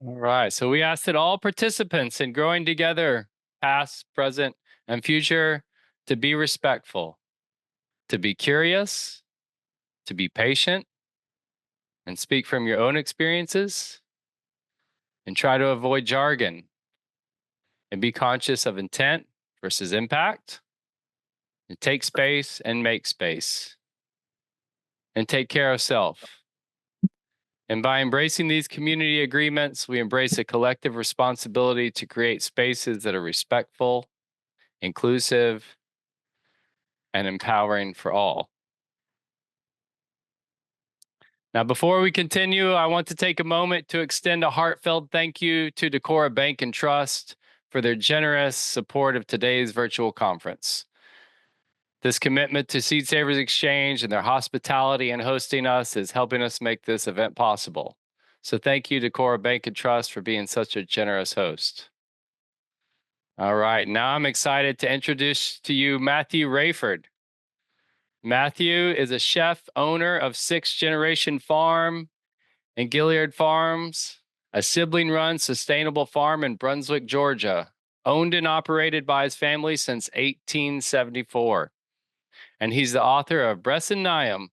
All right. So we asked that all participants in growing together, past, present, and future, to be respectful, to be curious, to be patient, and speak from your own experiences, and try to avoid jargon, and be conscious of intent versus impact, and take space and make space, and take care of self. And by embracing these community agreements, we embrace a collective responsibility to create spaces that are respectful, inclusive, and empowering for all. Now, before we continue, I want to take a moment to extend a heartfelt thank you to Decorah Bank and Trust for their generous support of today's virtual conference. This commitment to Seed Savers Exchange and their hospitality in hosting us is helping us make this event possible. So thank you, Decorah Bank and Trust, for being such a generous host. All right, now I'm excited to introduce to you Matthew Raiford. Matthew is a chef, owner of Sixth Generation Farm and Gilliard Farms, a sibling-run sustainable farm in Brunswick, Georgia, owned and operated by his family since 1874. And he's the author of Bress and Nyam,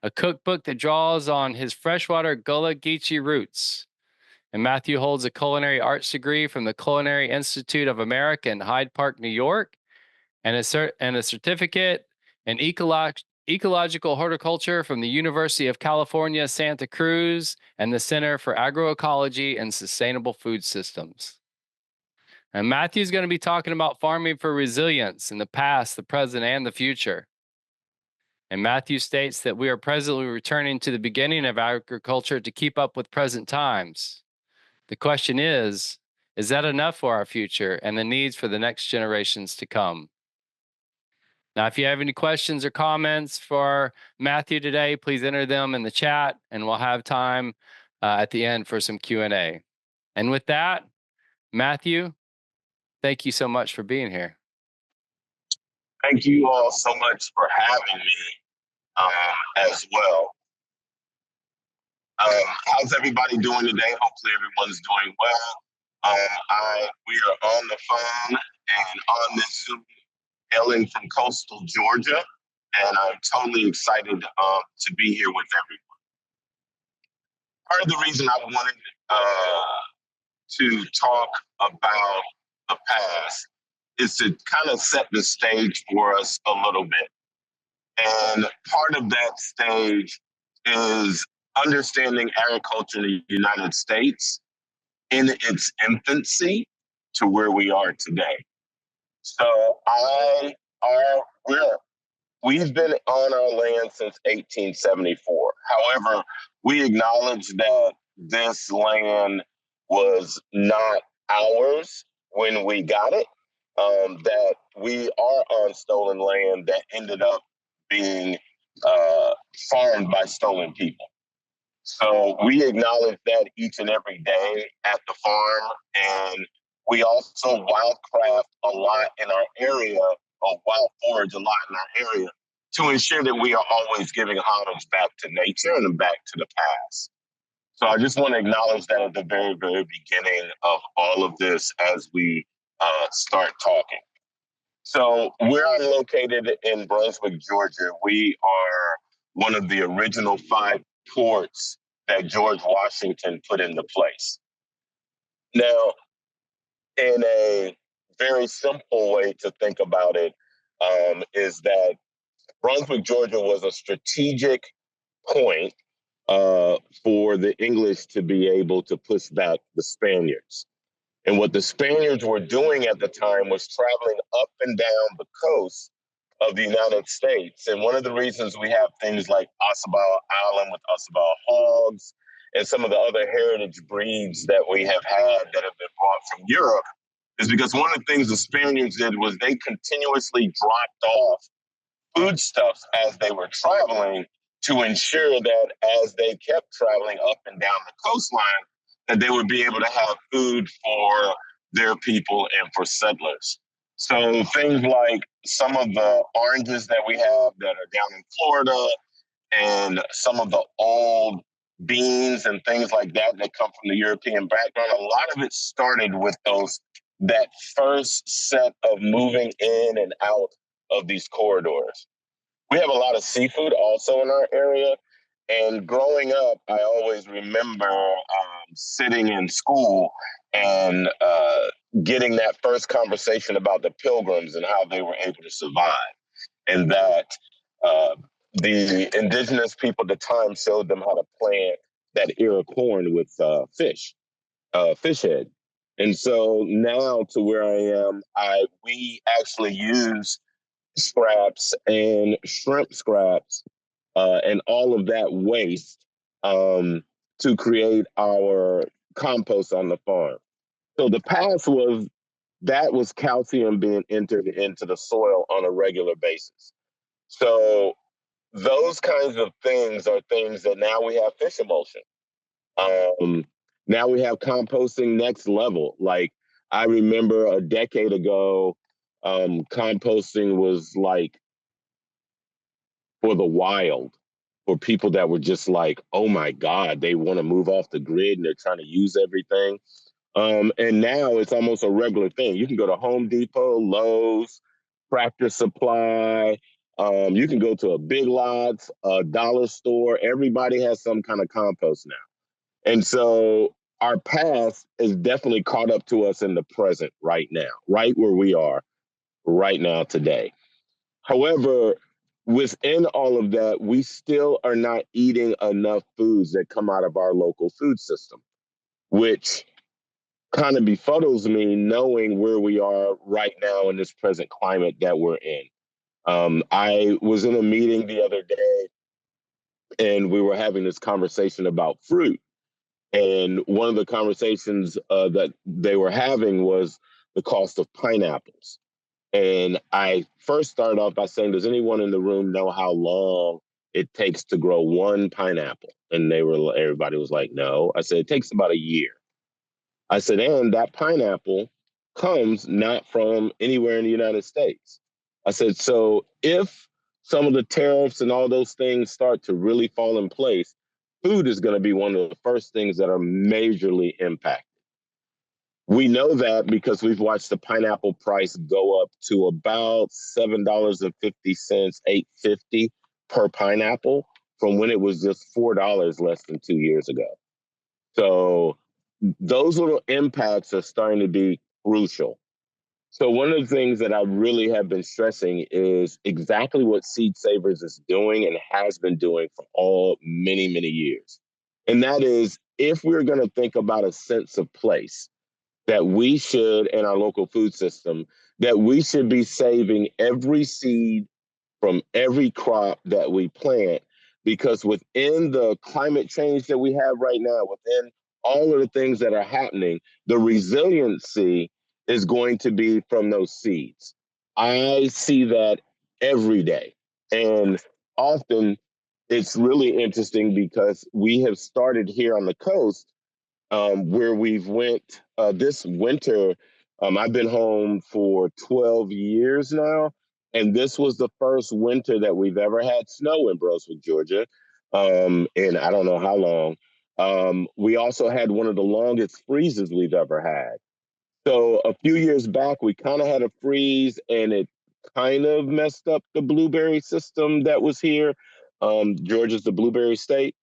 a cookbook that draws on his Freshwater Gullah Geechie roots. And Matthew holds a culinary arts degree from the Culinary Institute of America in Hyde Park, New York, and a certificate in ecological horticulture from the University of California, Santa Cruz, and the Center for Agroecology and Sustainable Food Systems. And Matthew's going to be talking about farming for resilience in the past, the present, and the future. And Matthew states that we are presently returning to the beginning of agriculture to keep up with present times. The question is that enough for our future and the needs for the next generations to come? Now, if you have any questions or comments for Matthew today, please enter them in the chat, and we'll have time at the end for some Q&A. And with that, Matthew, thank you so much for being here. Thank you all so much for having me as well. How's everybody doing today? Hopefully everyone's doing well. We are on the phone and on this Zoom hailing from coastal Georgia, and I'm totally excited to be here with everyone. Part of the reason I wanted to talk about the past is to kind of set the stage for us a little bit. And part of that stage is understanding agriculture in the United States in its infancy to where we are today. So we've been on our land since 1874. However, we acknowledge that this land was not ours when we got it, that we are on stolen land that ended up being farmed by stolen people. So we acknowledge that each and every day at the farm, and we also wildcraft a lot in our area, or wild forage a lot in our area, to ensure that we are always giving homage back to nature and back to the past. So I just want to acknowledge that at the very, very beginning of all of this as we start talking. So where I'm located in Brunswick, Georgia, we are one of the original 5 ports that George Washington put into place. Now, in a very simple way to think about it, is that Brunswick, Georgia was a strategic point for the English to be able to push back the Spaniards. And what the Spaniards were doing at the time was traveling up and down the coast of the United States. And one of the reasons we have things like Ossabaw Island with Ossabaw hogs and some of the other heritage breeds that we have had that have been brought from Europe is because one of the things the Spaniards did was they continuously dropped off foodstuffs as they were traveling to ensure that as they kept traveling up and down the coastline, that they would be able to have food for their people and for settlers. So things like some of the oranges that we have that are down in Florida and some of the old beans and things like that that come from the European background, a lot of it started with that first set of moving in and out of these corridors. We have a lot of seafood also in our area. And growing up, I always remember sitting in school and getting that first conversation about the Pilgrims and how they were able to survive. And that uh, the indigenous people at the time showed them how to plant that ear of corn with fish head. And so now to where I am, we actually use scraps and shrimp scraps and all of that waste to create our compost on the farm. So the past was calcium being entered into the soil on a regular basis. So those kinds of things are things that now we have fish emulsion. Now we have composting next level. Like I remember a decade ago, composting was like for the wild, for people that were just like, oh my God, they want to move off the grid and they're trying to use everything. And now it's almost a regular thing. You can go to Home Depot, Lowe's, Tractor Supply. You can go to a Big Lots, a dollar store. Everybody has some kind of compost now. And so our past is definitely caught up to us in the present right now, right where we are right now today. However, within all of that, we still are not eating enough foods that come out of our local food system, which kind of befuddles me knowing where we are right now in this present climate that we're in. I was in a meeting the other day and we were having this conversation about fruit. And one of the conversations that they were having was the cost of pineapples. And I first started off by saying, does anyone in the room know how long it takes to grow one pineapple? And everybody was like, no. I said, it takes about a year. I said, and that pineapple comes not from anywhere in the United States. I said, so if some of the tariffs and all those things start to really fall in place, food is going to be one of the first things that are majorly impacted. We know that because we've watched the pineapple price go up to about $7.50, $8.50 per pineapple from when it was just $4 less than 2 years ago. So those little impacts are starting to be crucial. So one of the things that I really have been stressing is exactly what Seed Savers is doing and has been doing for many, many years. And that is, if we're going to think about a sense of place, that we should, in our local food system, that we should be saving every seed from every crop that we plant, because within the climate change that we have right now, within all of the things that are happening, the resiliency is going to be from those seeds. I see that every day. And often it's really interesting because we have started here on the coast where we've went this winter. I've been home for 12 years now, and this was the first winter that we've ever had snow in Brunswick, Georgia, and I don't know how long. We also had one of the longest freezes we've ever had. So a few years back, we kind of had a freeze, and it kind of messed up the blueberry system that was here. Georgia's the blueberry state.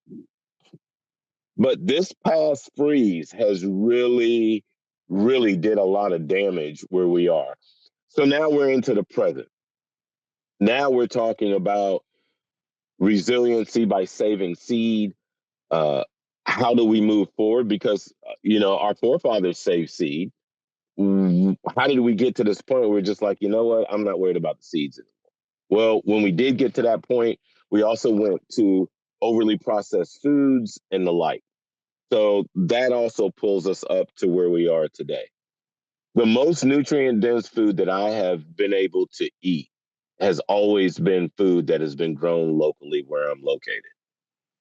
But this past freeze has really, really did a lot of damage where we are. So now we're into the present. Now we're talking about resiliency by saving seed. Uh, how do we move forward? Because, our forefathers saved seed. How did we get to this point where we're just like, you know what? I'm not worried about the seeds anymore. Well, when we did get to that point, we also went to overly processed foods and the like. So that also pulls us up to where we are today. The most nutrient dense food that I have been able to eat has always been food that has been grown locally where I'm located.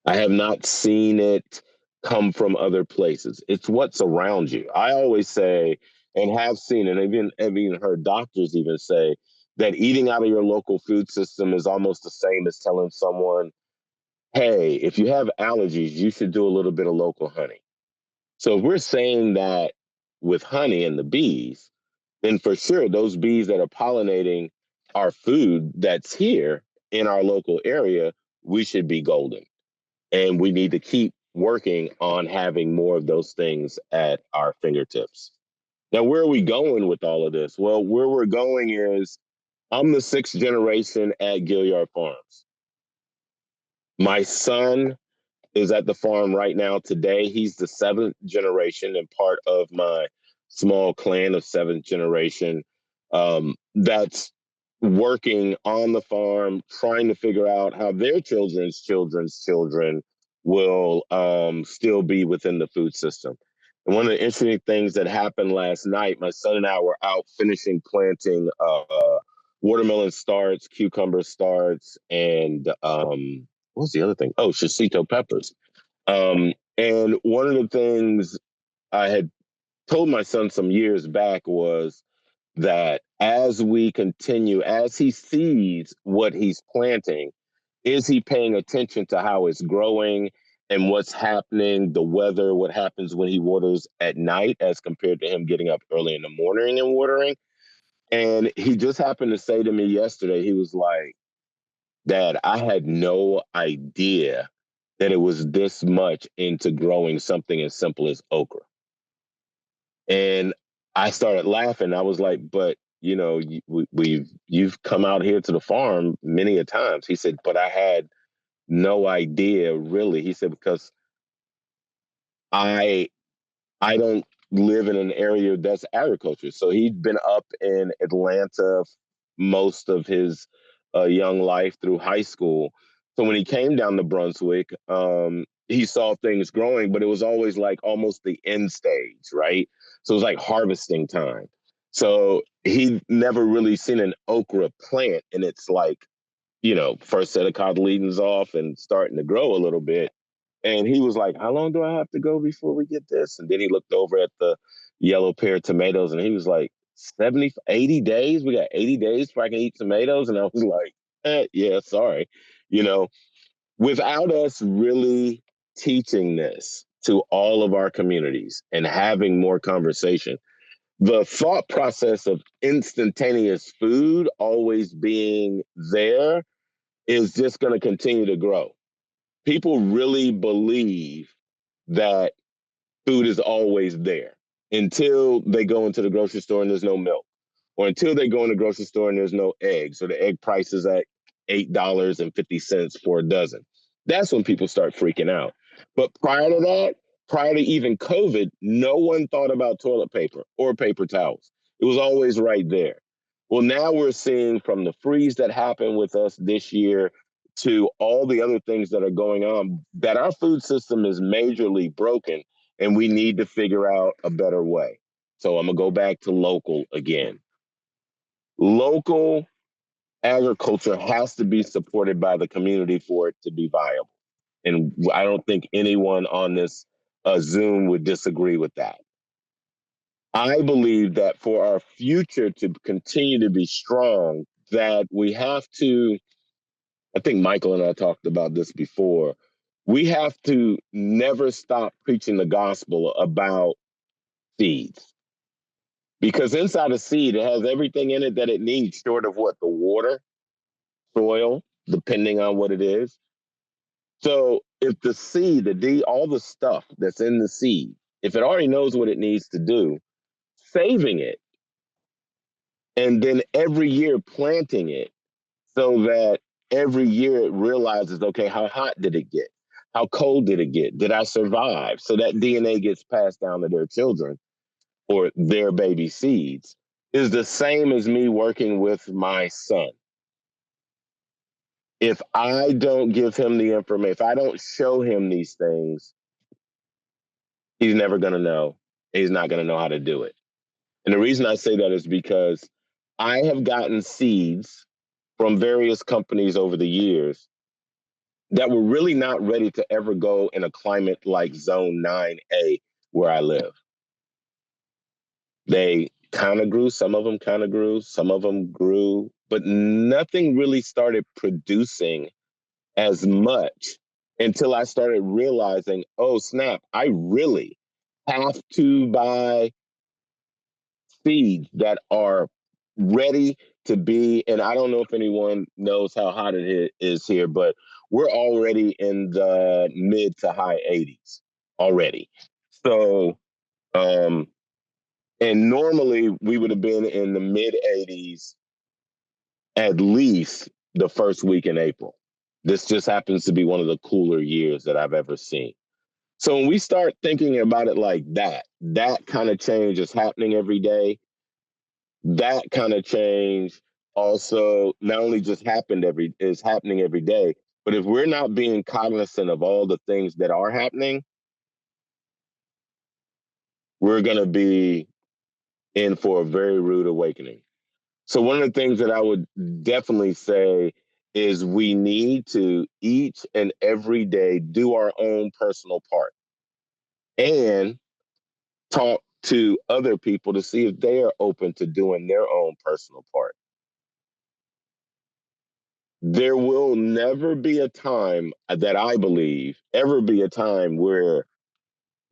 I have not seen it come from other places. It's what's around you. I always say, and have seen, and have even heard doctors even say, that eating out of your local food system is almost the same as telling someone, hey, if you have allergies, you should do a little bit of local honey. So if we're saying that with honey and the bees, then for sure those bees that are pollinating our food that's here in our local area, we should be golden. And we need to keep working on having more of those things at our fingertips. Now, where are we going with all of this? Well, where we're going is I'm the sixth generation at Gilliard Farms. My son is at the farm right now today. He's the seventh generation and part of my small clan of seventh generation that's working on the farm, trying to figure out how their children's children will still be within the food system. And one of the interesting things that happened last night, my son and I were out finishing planting watermelon starts, cucumber starts, and what was the other thing? Oh, shishito peppers. And one of the things I had told my son some years back was that as we continue, as he sees what he's planting, is he paying attention to how it's growing and what's happening, the weather, what happens when he waters at night as compared to him getting up early in the morning and watering? And he just happened to say to me yesterday, he was like, Dad, I had no idea that it was this much into growing something as simple as okra. And I started laughing. I was like, but you know, you've come out here to the farm many a times. He said, but I had no idea really. He said, because I I don't live in an area that's agriculture. So he'd been up in Atlanta most of his young life through high school. So when he came down to Brunswick, he saw things growing, but it was always like almost the end stage, right? So it was like harvesting time. So he never really seen an okra plant, and it's like, you know, first set of cotyledons off and starting to grow a little bit. And he was like, how long do I have to go before we get this? And then he looked over at the yellow pear tomatoes and he was like, 70, 80 days? We got 80 days before I can eat tomatoes? And I was like, yeah, sorry. You know, without us really teaching this to all of our communities and having more conversation, the thought process of instantaneous food always being there is just going to continue to grow. People really believe that food is always there until they go into the grocery store and there's no milk, or until they go in the grocery store and there's no eggs, or the egg price is at $8.50 for a dozen. That's when people start freaking out. But prior to that, prior to even COVID, no one thought about toilet paper or paper towels. It was always right there. Well, now we're seeing from the freeze that happened with us this year to all the other things that are going on that our food system is majorly broken and we need to figure out a better way. So I'm going to go back to local again. Local agriculture has to be supported by the community for it to be viable. And I don't think anyone on this Zoom would disagree with that. I believe that for our future to continue to be strong, that we have to, I think Michael and I talked about this before, we have to never stop preaching the gospel about seeds. Because inside a seed, it has everything in it that it needs, short of what? The water, soil, depending on what it is. So if the seed, all the stuff that's in the seed, if it already knows what it needs to do, saving it, and then every year planting it so that every year it realizes, okay, how hot did it get? How cold did it get? Did I survive? So that DNA gets passed down to their children or their baby seeds is the same as me working with my son. If I don't give him the information, if I don't show him these things, he's never going to know. He's not going to know how to do it. And the reason I say that is because I have gotten seeds from various companies over the years that were really not ready to ever go in a climate like Zone 9A where I live. They kind of grew, some of them kind of grew, some of them grew, but nothing really started producing as much until I started realizing, oh, snap, I really have to buy seeds that are ready to be. And I don't know if anyone knows how hot it is here, but we're already in the mid to high 80s already. So, and normally we would have been in the mid 80s at least the first week in April. This just happens to be one of the cooler years that I've ever seen. So when we start thinking about it like that kind of change is happening every day. That kind of change also not only just is happening every day, but if we're not being cognizant of all the things that are happening, we're going to be in for a very rude awakening. So one of the things that I would definitely say is we need to each and every day do our own personal part and talk to other people to see if they are open to doing their own personal part. There will never be a time that I believe, ever be a time where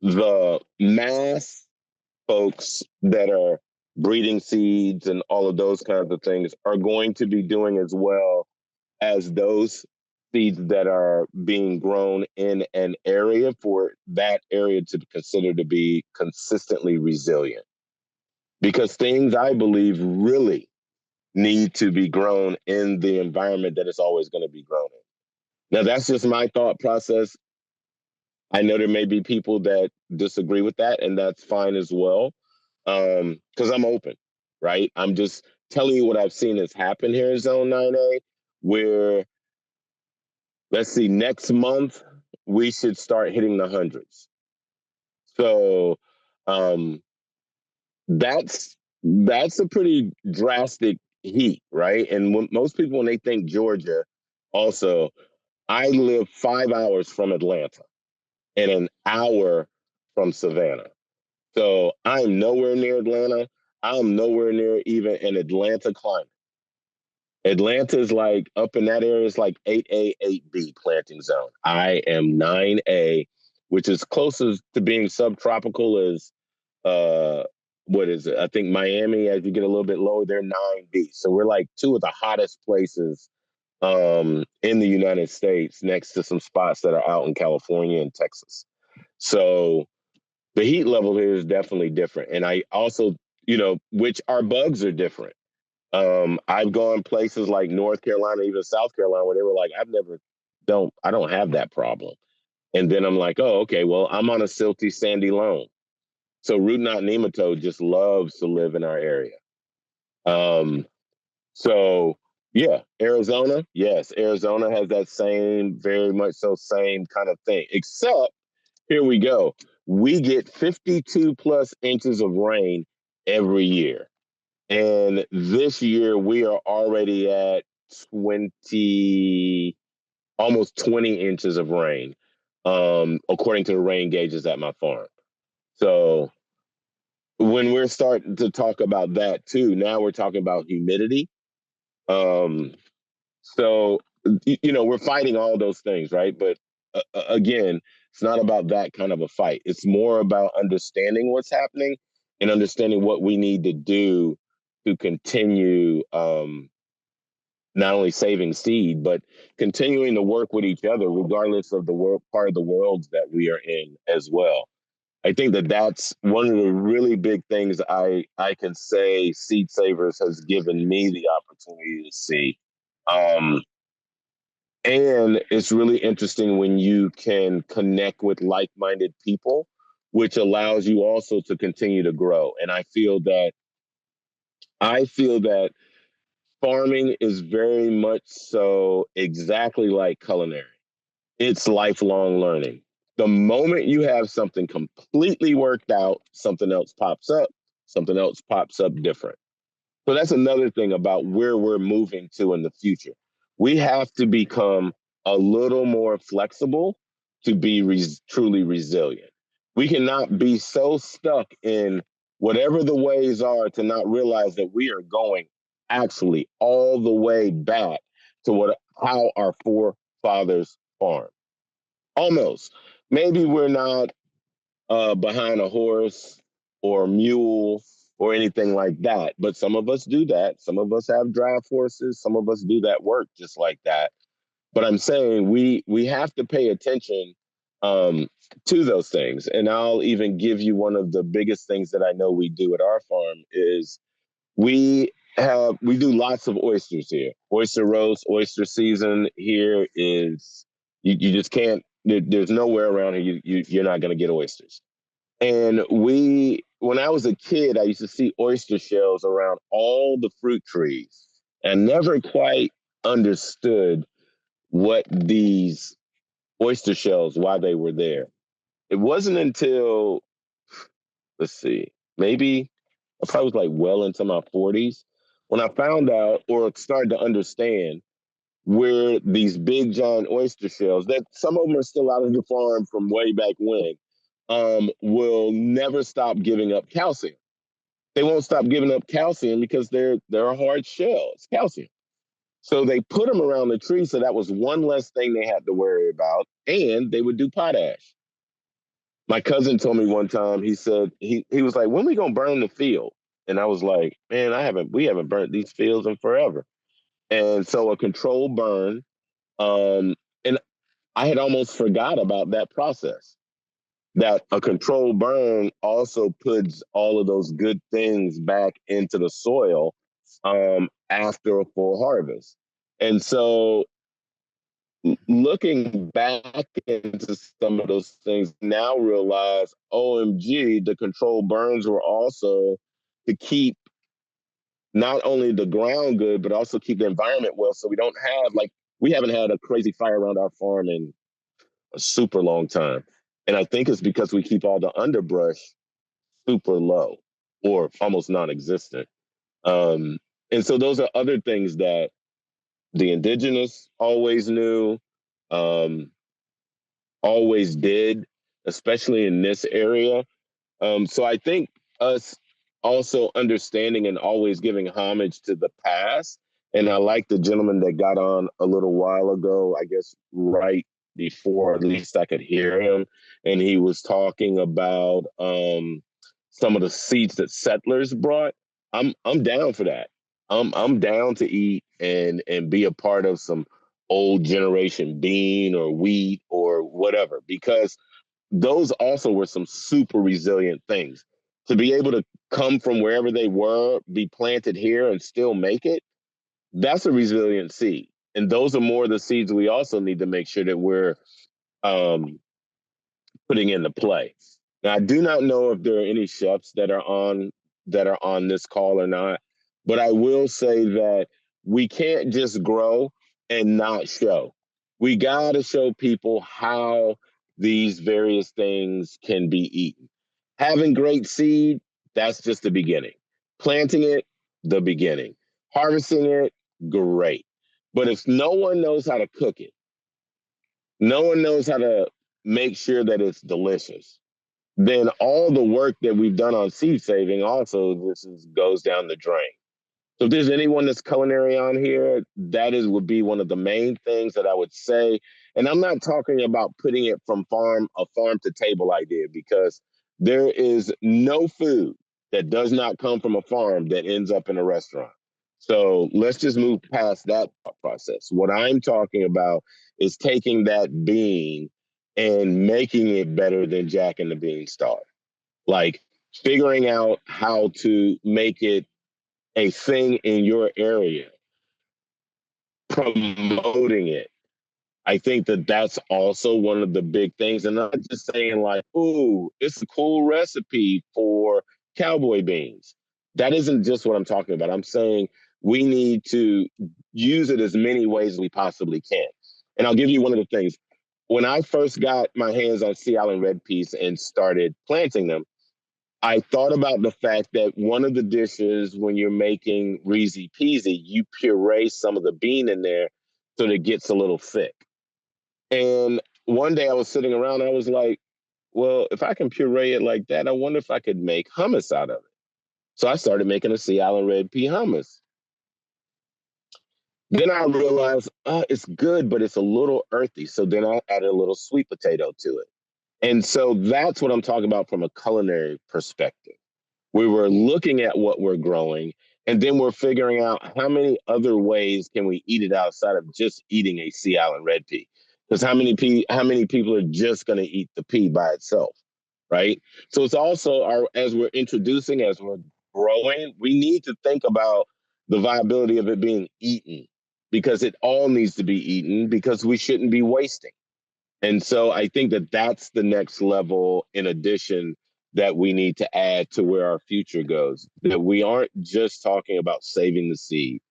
the mass folks that are breeding seeds and all of those kinds of things are going to be doing as well as those seeds that are being grown in an area for that area to consider to be consistently resilient. Because things I believe really need to be grown in the environment that it's always going to be grown in. Now, that's just my thought process. I know there may be people that disagree with that, and that's fine as well, because I'm open, right? I'm just telling you what I've seen has happened here in Zone 9A, where, let's see, next month, we should start hitting the hundreds. So um, that's a pretty drastic heat, right? And when, most people, when they think Georgia, also, I live 5 hours from Atlanta and an hour from Savannah. So I'm nowhere near Atlanta. I'm nowhere near even an Atlanta climate. Atlanta is like up in that area is like 8A, 8B planting zone. I am 9A, which is closest to being subtropical as what is it? I think Miami, as you get a little bit lower, they're 9B. So we're like two of the hottest places in the United States, next to some spots that are out in California and Texas. So the heat level here is definitely different. And I also, which our bugs are different. I've gone places like North Carolina, even South Carolina, where they were like, I don't have that problem. And then I'm like, oh, okay, well, I'm on a silty, sandy loam. So root knot nematode just loves to live in our area. Um, so yeah, Arizona, yes, Arizona has that same, very much so same kind of thing, except here we go. We get 52 plus inches of rain every year. And this year we are already at 20, almost 20 inches of rain, according to the rain gauges at my farm. So when we're starting to talk about that too, now we're talking about humidity. Um, so, we're fighting all those things, right? But again, it's not about that kind of a fight. It's more about understanding what's happening and understanding what we need to do to continue not only saving seed, but continuing to work with each other, regardless of the world, part of the world that we are in as well. I think that that's one of the really big things I can say Seed Savers has given me the opportunity to see. And it's really interesting when you can connect with like-minded people, which allows you also to continue to grow. And I feel that farming is very much so exactly like culinary. It's lifelong learning. The moment you have something completely worked out, something else pops up different. So that's another thing about where we're moving to in the future. We have to become a little more flexible to be truly resilient. We cannot be so stuck in whatever the ways are to not realize that we are going actually all the way back to how our forefathers farmed. Almost. Maybe we're not behind a horse or a mule or anything like that, but some of us do that. Some of us have draft horses. Some of us do that work just like that. But I'm saying we have to pay attention um, to those things. And I'll even give you one of the biggest things that I know we do at our farm is we do lots of oysters here. Oyster roast, oyster season here is you just can't. There's nowhere around here you're not going to get oysters. And when I was a kid, I used to see oyster shells around all the fruit trees, and never quite understood what these oyster shells, why they were there. It wasn't until, let's see, maybe I probably was like well into my 40s when I found out or started to understand where these big giant oyster shells, that some of them are still out of the farm from way back when, will never stop giving up calcium. They won't stop giving up calcium because they're a hard shell. It's calcium. So they put them around the tree, so that was one less thing they had to worry about, and they would do potash. My cousin told me one time, he said, he was like, when we gonna burn the field? And I was like, man, we haven't burnt these fields in forever. And so a controlled burn, and I had almost forgot about that process. That a controlled burn also puts all of those good things back into the soil after a full harvest. And so looking back into some of those things, now realize, OMG, the controlled burns were also to keep not only the ground good, but also keep the environment well. So we don't have we haven't had a crazy fire around our farm in a super long time. And I think it's because we keep all the underbrush super low or almost non-existent. Um, and so those are other things that the indigenous always knew, um, always did, especially in this area. So I think us also understanding and always giving homage to the past. And I like the gentleman that got on a little while ago, I guess right before, at least I could hear him. And he was talking about some of the seeds that settlers brought. I'm down for that. I'm down to eat and be a part of some old generation bean or wheat or whatever, because those also were some super resilient things. To be able to come from wherever they were, be planted here and still make it, that's a resilient seed. And those are more the seeds we also need to make sure that we're um, putting into play. Now, I do not know if there are any chefs that are on this call or not, but I will say that we can't just grow and not show. We got to show people how these various things can be eaten. Having great seed, that's just the beginning. Planting it, the beginning. Harvesting it, great. But if no one knows how to cook it, no one knows how to make sure that it's delicious, then all the work that we've done on seed saving also goes down the drain. So if there's anyone that's culinary on here, would be one of the main things that I would say. And I'm not talking about putting it from a farm to table idea, because there is no food that does not come from a farm that ends up in a restaurant. So let's just move past that process. What I'm talking about is taking that bean and making it better than Jack and the Beanstalk. Like figuring out how to make it a thing in your area, promoting it. I think that that's also one of the big things. And not just saying like, ooh, it's a cool recipe for cowboy beans. That isn't just what I'm talking about. I'm saying we need to use it as many ways as we possibly can. And I'll give you one of the things. When I first got my hands on Sea Island red peas and started planting them, I thought about the fact that one of the dishes when you're making Reezy Peasy, you puree some of the bean in there so that it gets a little thick. And one day I was sitting around and I was like, well, if I can puree it like that, I wonder if I could make hummus out of it. So I started making a Sea Island red pea hummus. Then I realized it's good, but it's a little earthy. So then I added a little sweet potato to it. And so that's what I'm talking about from a culinary perspective. We were looking at what we're growing, and then we're figuring out how many other ways can we eat it outside of just eating a sea island red pea. Because how many people are just going to eat the pea by itself, right? So it's also as we're introducing, as we're growing, we need to think about the viability of it being eaten, because it all needs to be eaten, because we shouldn't be wasting. And so I think that that's the next level, in addition, that we need to add to where our future goes. That we aren't just talking about saving the seed,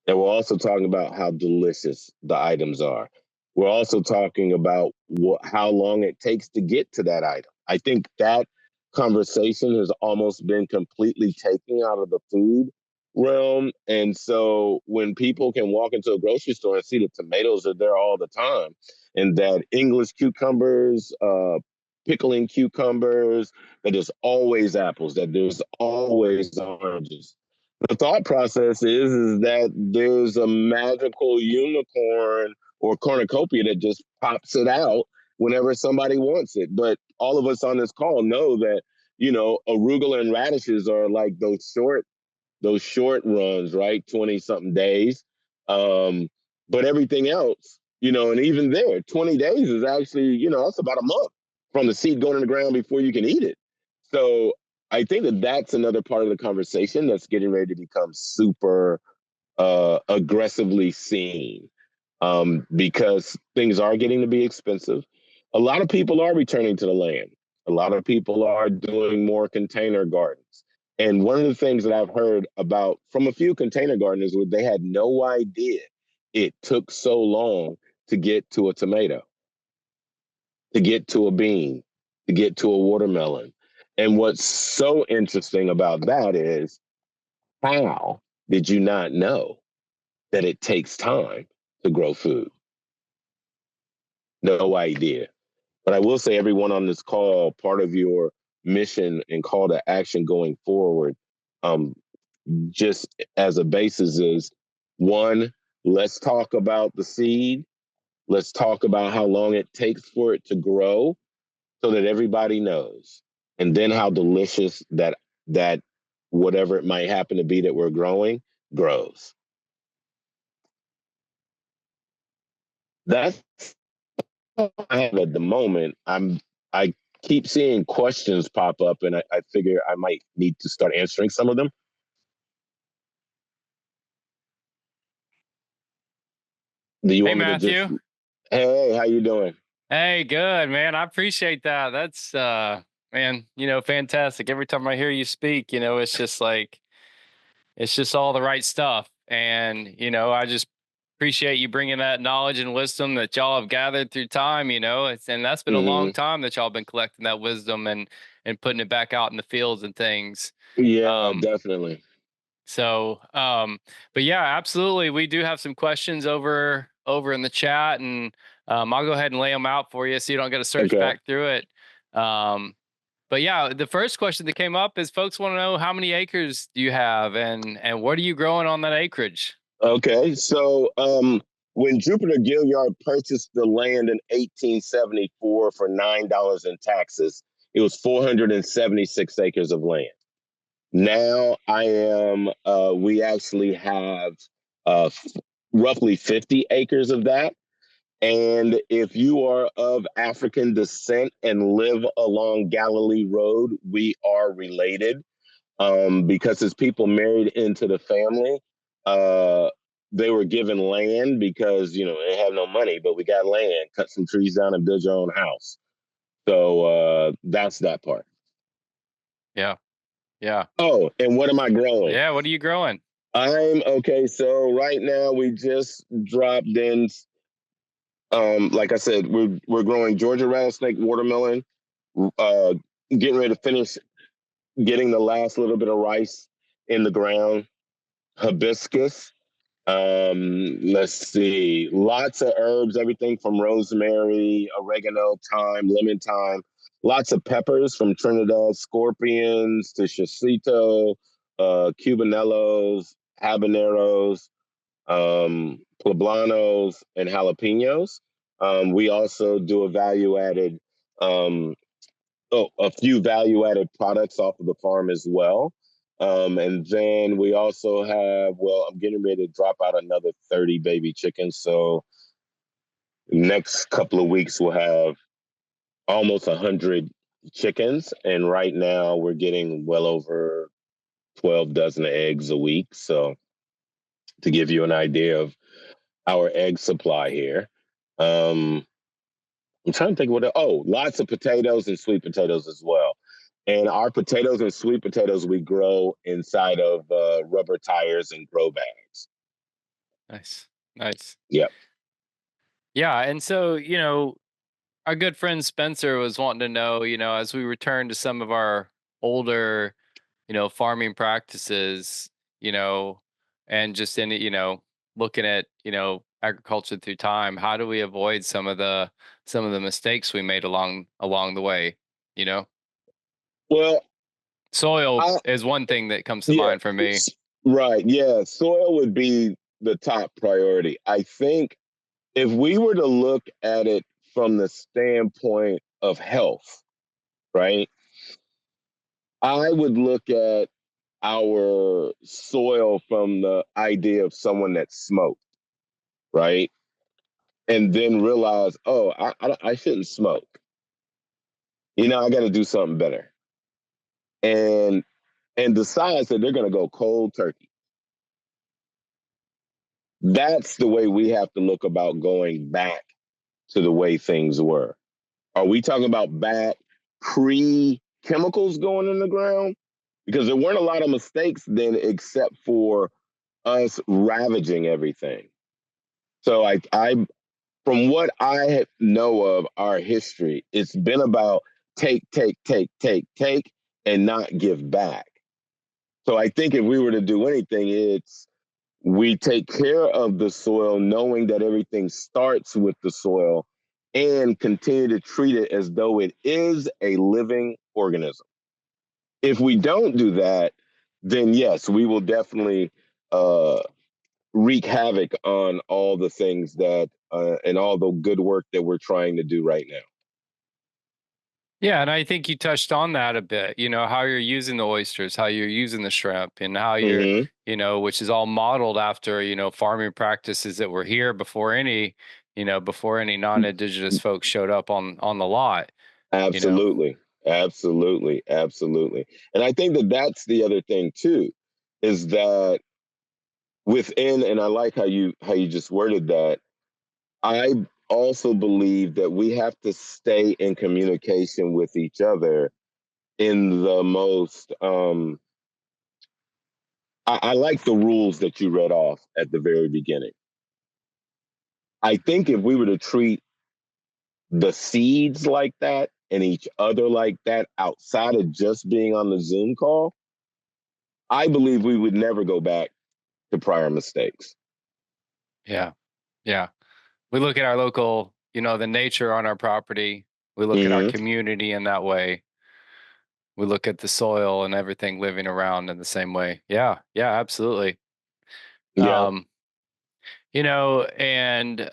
and we're also talking about how delicious the items are. We're also talking about how long it takes to get to that item. I think that conversation has almost been completely taken out of the food realm. And so when people can walk into a grocery store and see that tomatoes are there all the time, and that English cucumbers, pickling cucumbers, that there's always apples, that there's always oranges, the thought process is that there's a magical unicorn or cornucopia that just pops it out whenever somebody wants it. But all of us on this call know that, arugula and radishes are like those short runs, right? 20 something days. But everything else, and even there, 20 days is actually, that's about a month from the seed going in the ground before you can eat it. So I think that that's another part of the conversation that's getting ready to become super aggressively seen, because things are getting to be expensive. A lot of people are returning to the land. A lot of people are doing more container gardens. And one of the things that I've heard about from a few container gardeners was they had no idea it took so long to get to a tomato, to get to a bean, to get to a watermelon. And what's so interesting about that is, how did you not know that it takes time to grow food? No idea. But I will say, everyone on this call, part of your mission and call to action going forward, um, just as a basis, is one, let's talk about the seed. Let's talk about how long it takes for it to grow, so that everybody knows. And then how delicious that whatever it might happen to be that we're growing grows. That's all I have at the moment. I keep seeing questions pop up, and I figure I might need to start answering some of them. Do you Hey, want me to just, Matthew. hey, how you doing? Hey, good, man. I appreciate that. That's man, fantastic. Every time I hear you speak, it's just like it's just all the right stuff. And, I just appreciate you bringing that knowledge and wisdom that y'all have gathered through time, and that's been a long Hmm. time that y'all been collecting that wisdom and putting it back out in the fields and things. Yeah, Um definitely. but yeah, absolutely. We do have some questions over in the chat, and I'll go ahead and lay them out for you so you don't got to search Okay. back through it. Um, but yeah, the first question that came up is folks want to know, how many acres do you have, and what are you growing on that acreage? Okay. So when Jupiter Gilliard purchased the land in 1874 for $9 in taxes, it was 476 acres of land. Now we actually have uh, roughly 50 acres of that. And if you are of African descent and live along Galilee Road, we are related, because as people married into the family, uh, they were given land because, they have no money, but we got land, cut some trees down and build your own house. So that's that part. Yeah, yeah, Oh, and what am I growing? yeah. What are you growing? I'm okay. So right now we just dropped in. Like I said, we're growing Georgia rattlesnake watermelon. Uh, Getting ready to finish getting the last little bit of rice in the ground. Hibiscus. Let's see, lots of herbs, everything from rosemary, oregano, thyme, lemon thyme. Lots of peppers, from Trinidad scorpions to shosito, cubanellos, habaneros. poblanos, and jalapenos. We also do um, a few value-added products off of the farm as well. And then we also have, well, I'm getting ready to drop out another 30 baby chickens. So next couple of weeks, we'll have almost 100 chickens. And right now, we're getting well over 12 dozen eggs a week. So to give you an idea of our egg supply here. I'm trying to think lots of potatoes and sweet potatoes as well. And our potatoes and sweet potatoes we grow inside of rubber tires and grow bags. Nice. Nice. Yep. Yeah. And so, our good friend Spencer was wanting to know, as we return to some of our older, farming practices, and just in, looking at, agriculture through time, how do we avoid some of the mistakes we made along the way, you know? Well, Soil I, is one thing that comes to yeah, mind for me. right. Yeah. Soil would be the top priority. I think if we were to look at it from the standpoint of health, right, I would look at our soil from the idea of someone that smoked, right? And then realize, oh, I shouldn't smoke. I got to do something better. And decides that they're going to go cold turkey. That's the way we have to look about going back to the way things were. Are we talking about back pre-chemicals going in the ground? Because there weren't a lot of mistakes then except for us ravaging everything. So I from what I know of our history, it's been about take, take, take, take, take, and not give back. So I think if we were to do anything, it's we take care of the soil, knowing that everything starts with the soil, and continue to treat it as though it is a living organism. If we don't do that, then yes, we will definitely uh, wreak havoc on all the things that and all the good work that we're trying to do right now. Yeah, and I think you touched on that a bit, how you're using the oysters, how you're using the shrimp, and how you're, Mm-hmm. which is all modeled after, farming practices that were here before any non-indigenous folks showed up on the lot, you know. Absolutely, absolutely, absolutely. And I think that that's the other thing too, is that within, and I like how you just worded that. I also believe that we have to stay in communication with each other in the most I like the rules that you read off at the very beginning. I think if we were to treat the seeds like that and each other like that outside of just being on the Zoom call, I believe we would never go back to prior mistakes. Yeah. Yeah. We look at our local, the nature on our property. We look at our Mm-hmm. community in that way. We look at the soil and everything living around in the same way. Yeah. Yeah, absolutely. Yeah. Um, and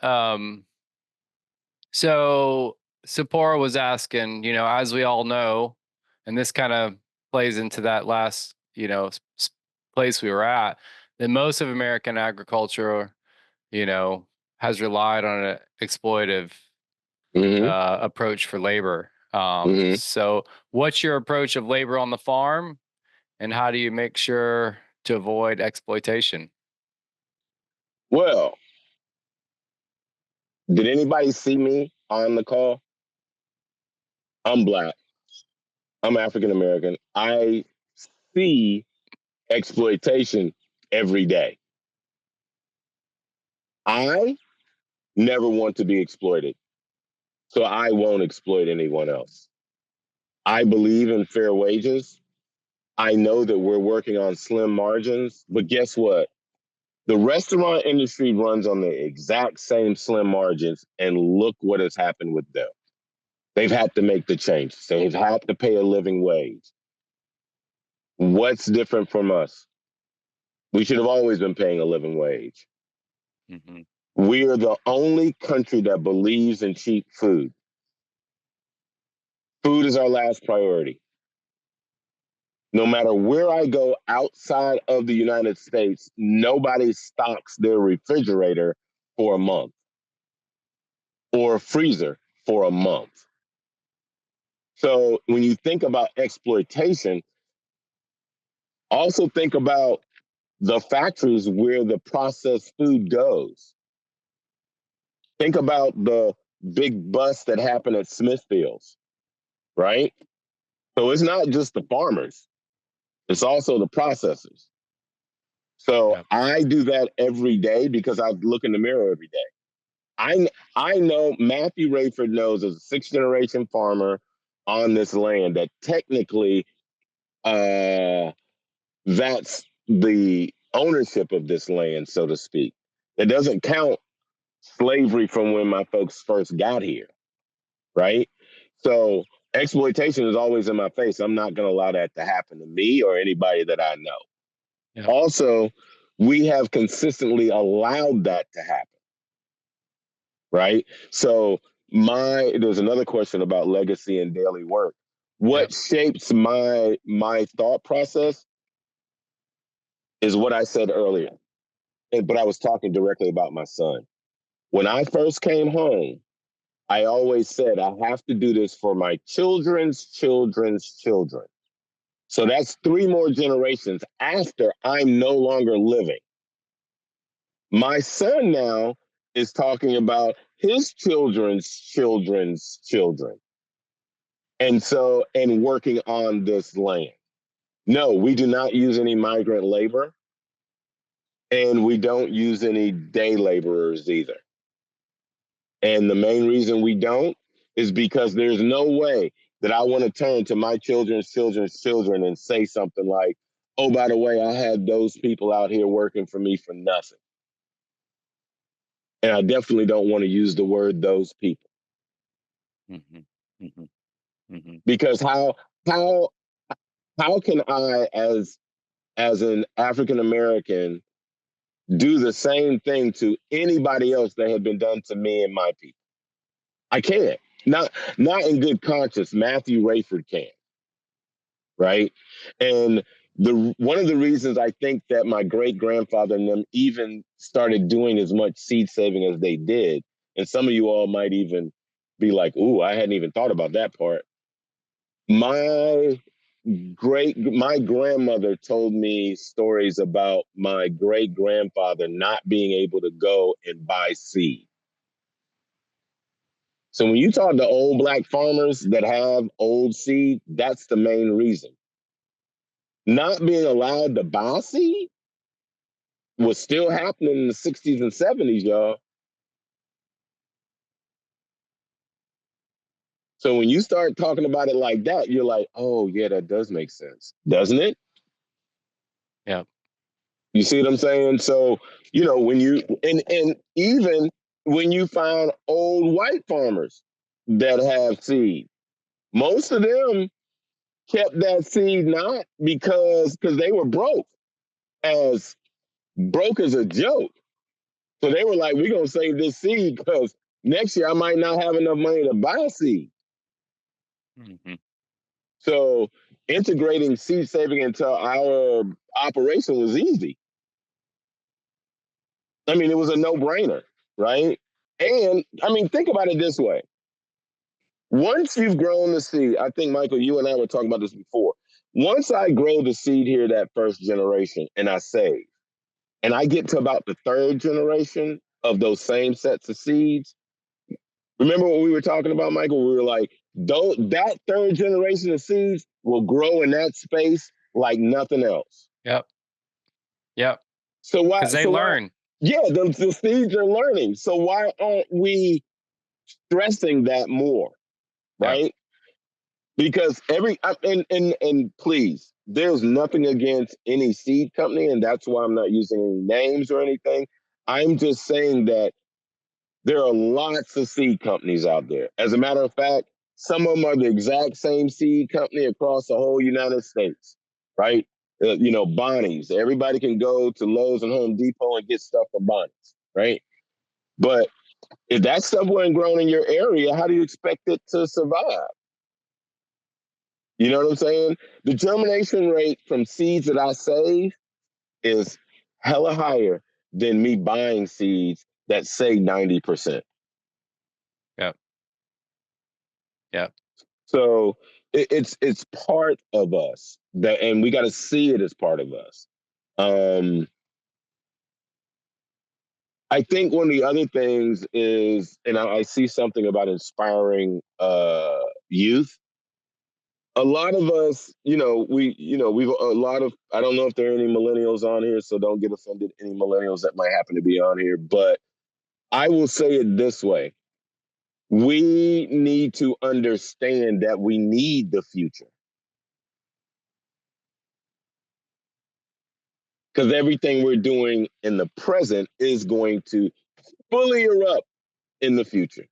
so Sapora was asking, as we all know, and this kind of plays into that last, place we were at, that most of American agriculture, you know, has relied on an exploitive Mm-hmm. approach for labor. Mm-hmm. So, what's your approach of labor on the farm, and how do you make sure to avoid exploitation? Well, did anybody see me on the call? I'm Black. I'm African American. I see exploitation every day. I never want to be exploited, so I won't exploit anyone else. I believe in fair wages. I know that we're working on slim margins, but guess what? The restaurant industry runs on the exact same slim margins, and look what has happened with them. They've had to make the changes. They've had to pay a living wage. What's different from us? We should have always been paying a living wage. Mm-hmm. We are the only country that believes in cheap food. Food is our last priority. No matter where I go outside of the United States, nobody stocks their refrigerator for a month or a freezer for a month. So when you think about exploitation, also think about the factories where the processed food goes. Think about the big busts that happen at Smithfields, right? So it's not just the farmers, it's also the processors. So Yep. I do that every day because I look in the mirror every day. I know Matthew Raiford knows as a sixth generation farmer on this land that technically that's the ownership of this land, so to speak. It doesn't count slavery from when my folks first got here, right? So exploitation is always in my face. I'm not going to allow that to happen to me or anybody that I know. Yep. Also, we have consistently allowed that to happen, right? So there's another question about legacy and daily work. What shapes my thought process is what I said earlier, but I was talking directly about my son. When I first came home, I always said I have to do this for my children's children's children. So that's 3 more generations after I'm no longer living. My son now is talking about his children's children's children. And working on this land. No, we do not use any migrant labor, and we don't use any day laborers either. And the main reason we don't is because there's no way that I want to turn to my children's children's children and say something like, oh, by the way, I had those people out here working for me for nothing. And I definitely don't want to use the word those people. Mm-hmm. Mm-hmm. Mm-hmm. Because how can I as an African American do the same thing to anybody else that had been done to me and my people? I can't. Not in good conscience. Matthew Raiford can, right? And one of the reasons I think that my great grandfather and them even started doing as much seed saving as they did, and some of you all might even be like, "Ooh, I hadn't even thought about that part." My grandmother told me stories about my great grandfather not being able to go and buy seed. So when you talk to old Black farmers that have old seed, that's the main reason. Not being allowed to buy seed was still happening in the 60s and 70s, y'all. So when you start talking about it like that, you're like, oh, yeah, that does make sense, doesn't it? Yeah. You see what I'm saying? So, when you, and even when you find old white farmers that have seed, most of them kept that seed not because they were broke as a joke. So they were like, we're going to save this seed because next year I might not have enough money to buy seed. Mm-hmm. So integrating seed saving into our operation was easy. I mean, it was a no-brainer, right? And I mean, think about it this way. Once you've grown the seed, I think, Michael, you and I were talking about this before. Once I grow the seed here, that first generation, and I save, and I get to about the third generation of those same sets of seeds, remember what we were talking about, Michael? We were like, that third generation of seeds will grow in that space like nothing else. Yep. Yep. So why? Because they learn. Yeah, the seeds are learning. So why aren't we stressing that more, right? Yep. Because and please, there's nothing against any seed company, and that's why I'm not using any names or anything. I'm just saying that there are lots of seed companies out there. As a matter of fact, some of them are the exact same seed company across the whole United States, right? Bonnie's. Everybody can go to Lowe's and Home Depot and get stuff from Bonnie's. right? But if that stuff wasn't grown in your area, how do you expect it to survive? You know what I'm saying? The germination rate from seeds that I save is hella higher than me buying seeds that say 90%. Yep. Yep. So it's part of us that, and we got to see it as part of us. I think one of the other things is, and I see something about inspiring youth. A lot of us, we've a lot of. I don't know if there are any millennials on here, so don't get offended. Any millennials that might happen to be on here, but I will say it this way: we need to understand that we need the future. Because everything we're doing in the present is going to fully erupt in the future.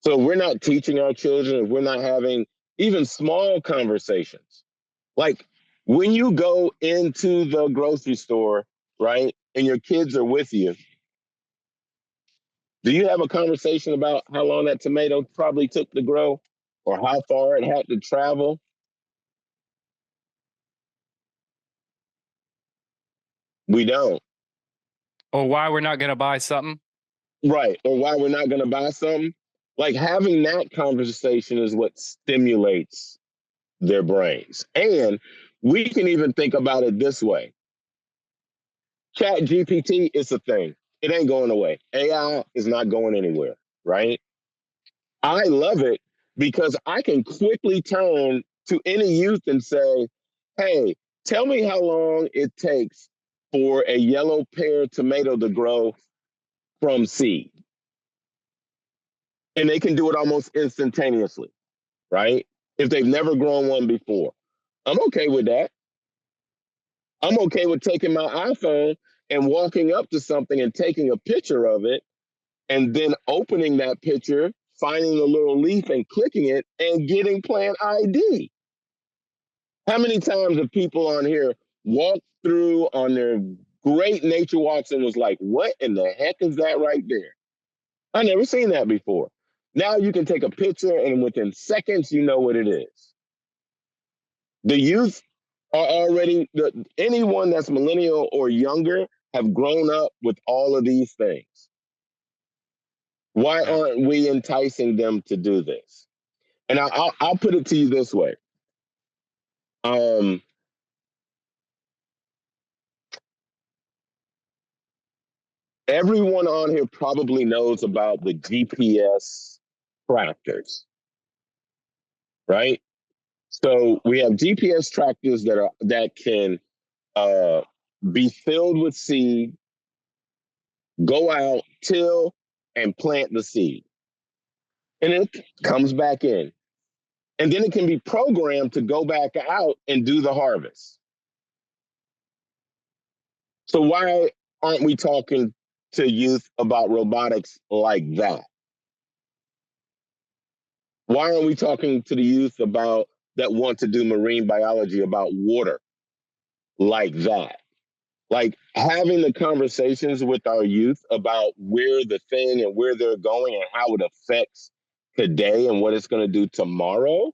So we're not teaching our children, if we're not having even small conversations. Like when you go into the grocery store, right, and your kids are with you, do you have a conversation about how long that tomato probably took to grow or how far it had to travel? We don't. Or why we're not going to buy something? Right. Or why we're not going to buy something. Like having that conversation is what stimulates their brains. And we can even think about it this way. Chat GPT is a thing. It ain't going away. AI is not going anywhere, right? I love it because I can quickly turn to any youth and say, hey, tell me how long it takes for a yellow pear tomato to grow from seed. And they can do it almost instantaneously, right? If they've never grown one before. I'm okay with that. I'm okay with taking my iPhone and walking up to something and taking a picture of it and then opening that picture, finding the little leaf and clicking it and getting plant ID. How many times have people on here walked through on their great nature walks and was like, what in the heck is that right there? I never seen that before. Now you can take a picture and within seconds, you know what it is. The youth are already, anyone that's millennial or younger have grown up with all of these things. Why aren't we enticing them to do this? And I'll put it to you this way. Everyone on here probably knows about the GPS tractors, right? So we have GPS tractors that can be filled with seed, go out, till, and plant the seed. And it comes back in. And then it can be programmed to go back out and do the harvest. So why aren't we talking to youth about robotics like that? Why aren't we talking to the youth about that want to do marine biology about water like that? Like having the conversations with our youth about where the thing and where they're going and how it affects today and what it's going to do tomorrow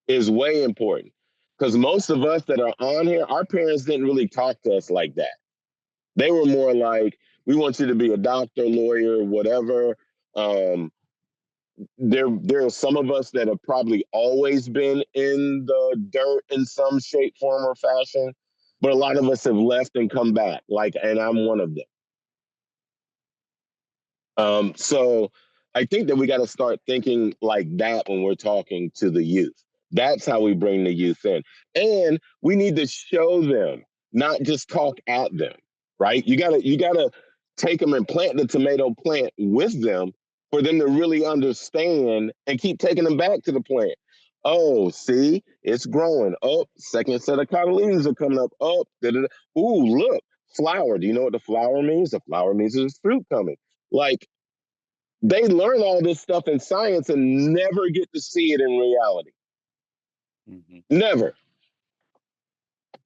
is way important. Because most of us that are on here, our parents didn't really talk to us like that. They were more like, we want you to be a doctor, lawyer, whatever. There are some of us that have probably always been in the dirt in some shape, form, or fashion, but a lot of us have left and come back. And I'm one of them. So I think that we got to start thinking like that when we're talking to the youth. That's how we bring the youth in. And we need to show them, not just talk at them, right? You gotta take them and plant the tomato plant with them for them to really understand and keep taking them back to the plant. Oh, see, it's growing. Oh, second set of cotyledons are coming up. Oh, ooh, look, flower. Do you know what the flower means? The flower means there's fruit coming. Like, they learn all this stuff in science and never get to see it in reality. Mm-hmm. Never.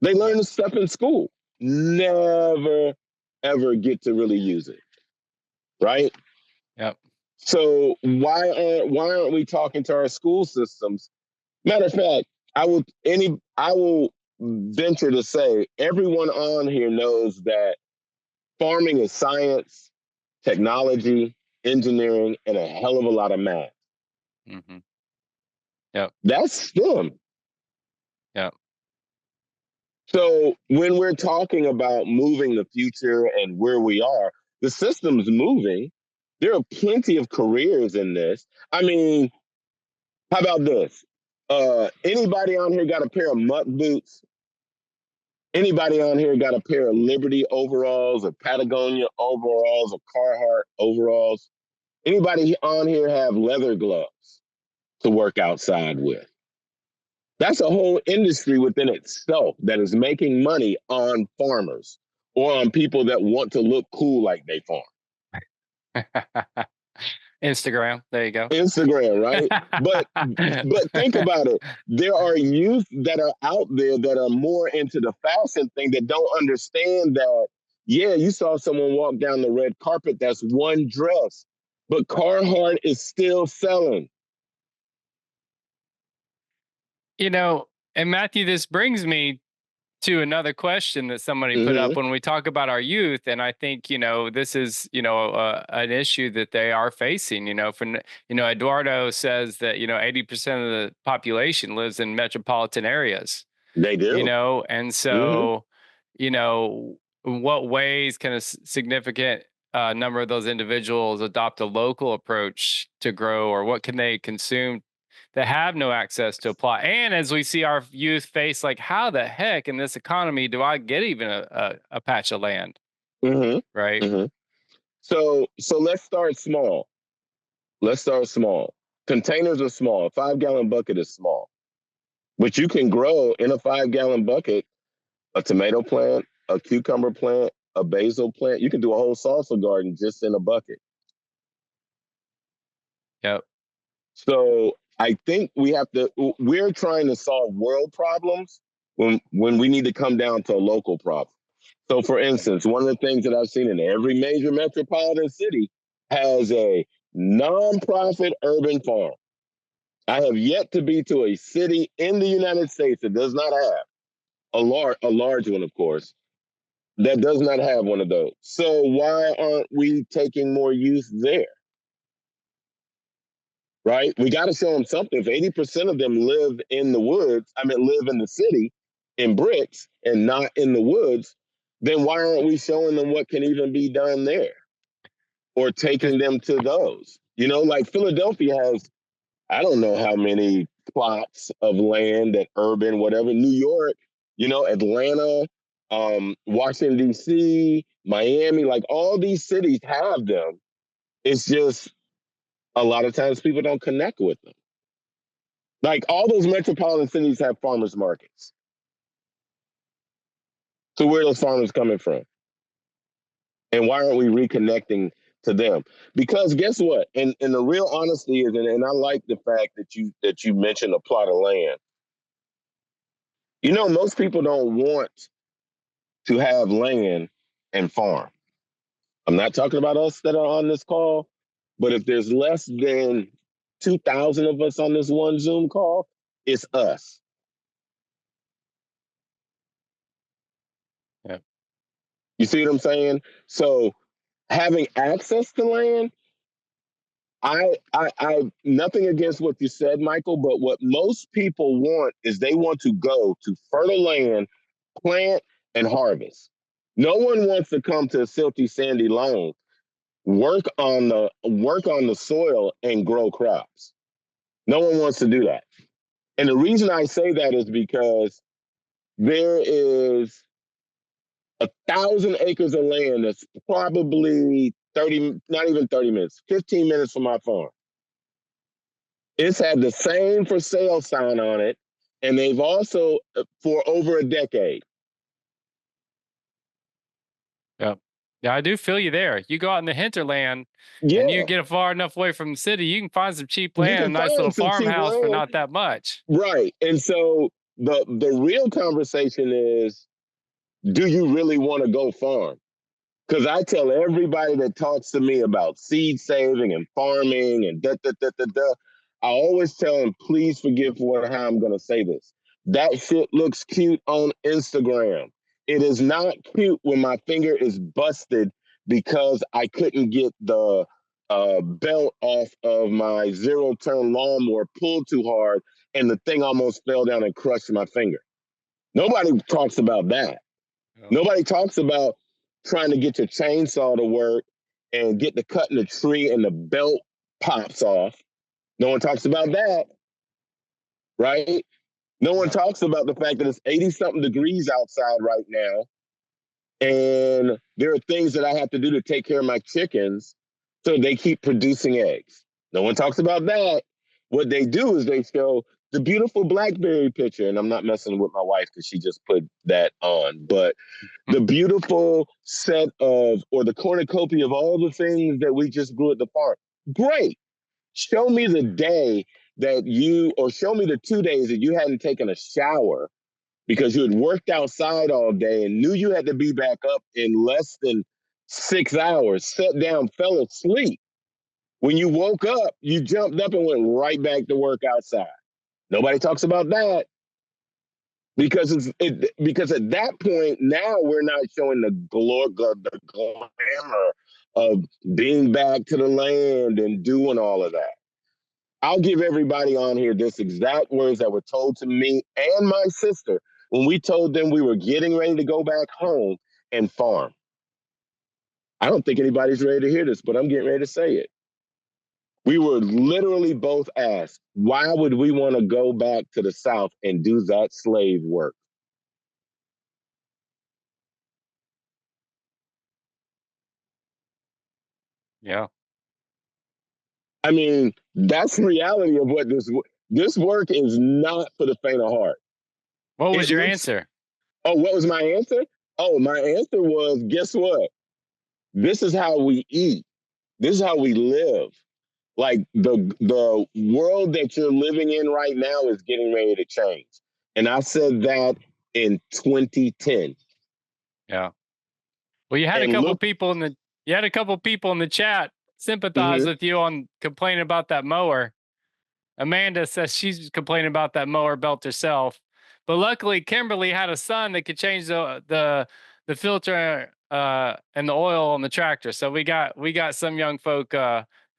They learn this stuff in school. Never ever get to really use it, right? Yep. So why aren't we talking to our school systems? Matter of fact, I will venture to say everyone on here knows that farming is science, technology, engineering, and a hell of a lot of math. Mm-hmm. Yep. That's STEM. Yep. So when we're talking about moving the future and where we are, the system's moving. There are plenty of careers in this. I mean, how about this? Anybody on here got a pair of muck boots? Anybody on here got a pair of Liberty overalls or Patagonia overalls or Carhartt overalls? Anybody on here have leather gloves to work outside with? That's a whole industry within itself that is making money on farmers or on people that want to look cool like they farm. Instagram. There you go. Instagram, right? But think about it. There are youth that are out there that are more into the fashion thing that don't understand that, yeah, you saw someone walk down the red carpet, that's one dress. But Carhartt is still selling. And Matthew, this brings me to another question that somebody put up when we talk about our youth. And I think, this is, an issue that they are facing, Eduardo says that, 80% of the population lives in metropolitan areas, They do. And so, in what ways can a significant number of those individuals adopt a local approach to grow, or what can they consume that have no access to apply? And as we see our youth face, like, how the heck in this economy do I get even a patch of land? Right. So let's start small. Let's start small. Containers are small. 5-gallon bucket is small. But you can grow in a 5-gallon bucket a tomato plant, a cucumber plant, a basil plant. You can do a whole salsa garden just in a bucket. Yep. So I think we're trying to solve world problems when we need to come down to a local problem. So for instance, one of the things that I've seen in every major metropolitan city has a nonprofit urban farm. I have yet to be to a city in the United States that does not have a large one, of course, that does not have one of those. So why aren't we taking more youth there? Right? We got to show them something. If 80% of them live in the woods, live in the city in bricks and not in the woods, then why aren't we showing them what can even be done there or taking them to those? Like Philadelphia has, I don't know how many plots of land that urban, whatever. New York, Atlanta, Washington, D.C., Miami, like all these cities have them. It's just a lot of times people don't connect with them. Like all those metropolitan cities have farmers markets. So where are those farmers coming from? And why aren't we reconnecting to them? Because guess what? And the real honesty is, and I like the fact that you mentioned a plot of land. Most people don't want to have land and farm. I'm not talking about us that are on this call, but if there's less than 2,000 of us on this one Zoom call, it's us. Yep. You see what I'm saying? So having access to land, I nothing against what you said, Michael, but what most people want is they want to go to fertile land, plant, and harvest. No one wants to come to a silty, sandy loam, work on the soil and grow crops. No one wants to do that. And the reason I say that is because there is 1,000 acres of land that's probably 30, not even 30 minutes, 15 minutes from my farm. It's had the same for sale sign on it, and they've also for over a decade. Yep. Yeah, I do feel you there. You go out in the hinterland and you Yeah, get far enough away from the city, you can find some cheap you land, a can nice little find some cheap farmhouse for land, not that much. right? And so the real conversation is, do you really want to go farm? Because I tell everybody that talks to me about seed saving and farming and da da da da da, I always tell them, please forgive for how I'm going to say this. That shit looks cute on Instagram. It is not cute when my finger is busted because I couldn't get the belt off of my zero-turn lawnmower pulled too hard and the thing almost fell down and crushed my finger. Nobody talks about that. Oh. Nobody talks about trying to get your chainsaw to work and get to cutting the tree and the belt pops off. No one talks about that, right? No one Yeah. talks about the fact that it's 80 something degrees outside right now. And there are things that I have to do to take care of my chickens so they keep producing eggs. No one talks about that. What they do is they show the beautiful blackberry picture, and I'm not messing with my wife because she just put that on, but the beautiful set of, or the cornucopia of all the things that we just grew at the farm. Great. Show me the day that you, or show me the 2 days that you hadn't taken a shower because you had worked outside all day and knew you had to be back up in less than 6 hours, sat down, fell asleep. When you woke up, you jumped up and went right back to work outside. Nobody talks about that because at that point now we're not showing the glamour of being back to the land and doing all of that. I'll give everybody on here this exact words that were told to me and my sister when we told them we were getting ready to go back home and farm. I don't think anybody's ready to hear this, but I'm getting ready to say it. We were literally both asked, why would we want to go back to the South and do that slave work? Yeah. I mean, that's the reality of what this work is not for the faint of heart. What was It your looks. answer? Oh, what was my answer? Oh, my answer was, guess what? This is how we eat. This is how we live. Like the world that you're living in right now is getting ready to change. And I said that in 2010. Yeah. Well, you had a And couple look, people in the chat sympathize mhm. with you on complaining about that mower. Amanda says she's complaining about that mower belt herself, but luckily Kimberly had a son that could change the filter and the oil on the tractor. So we got some young folk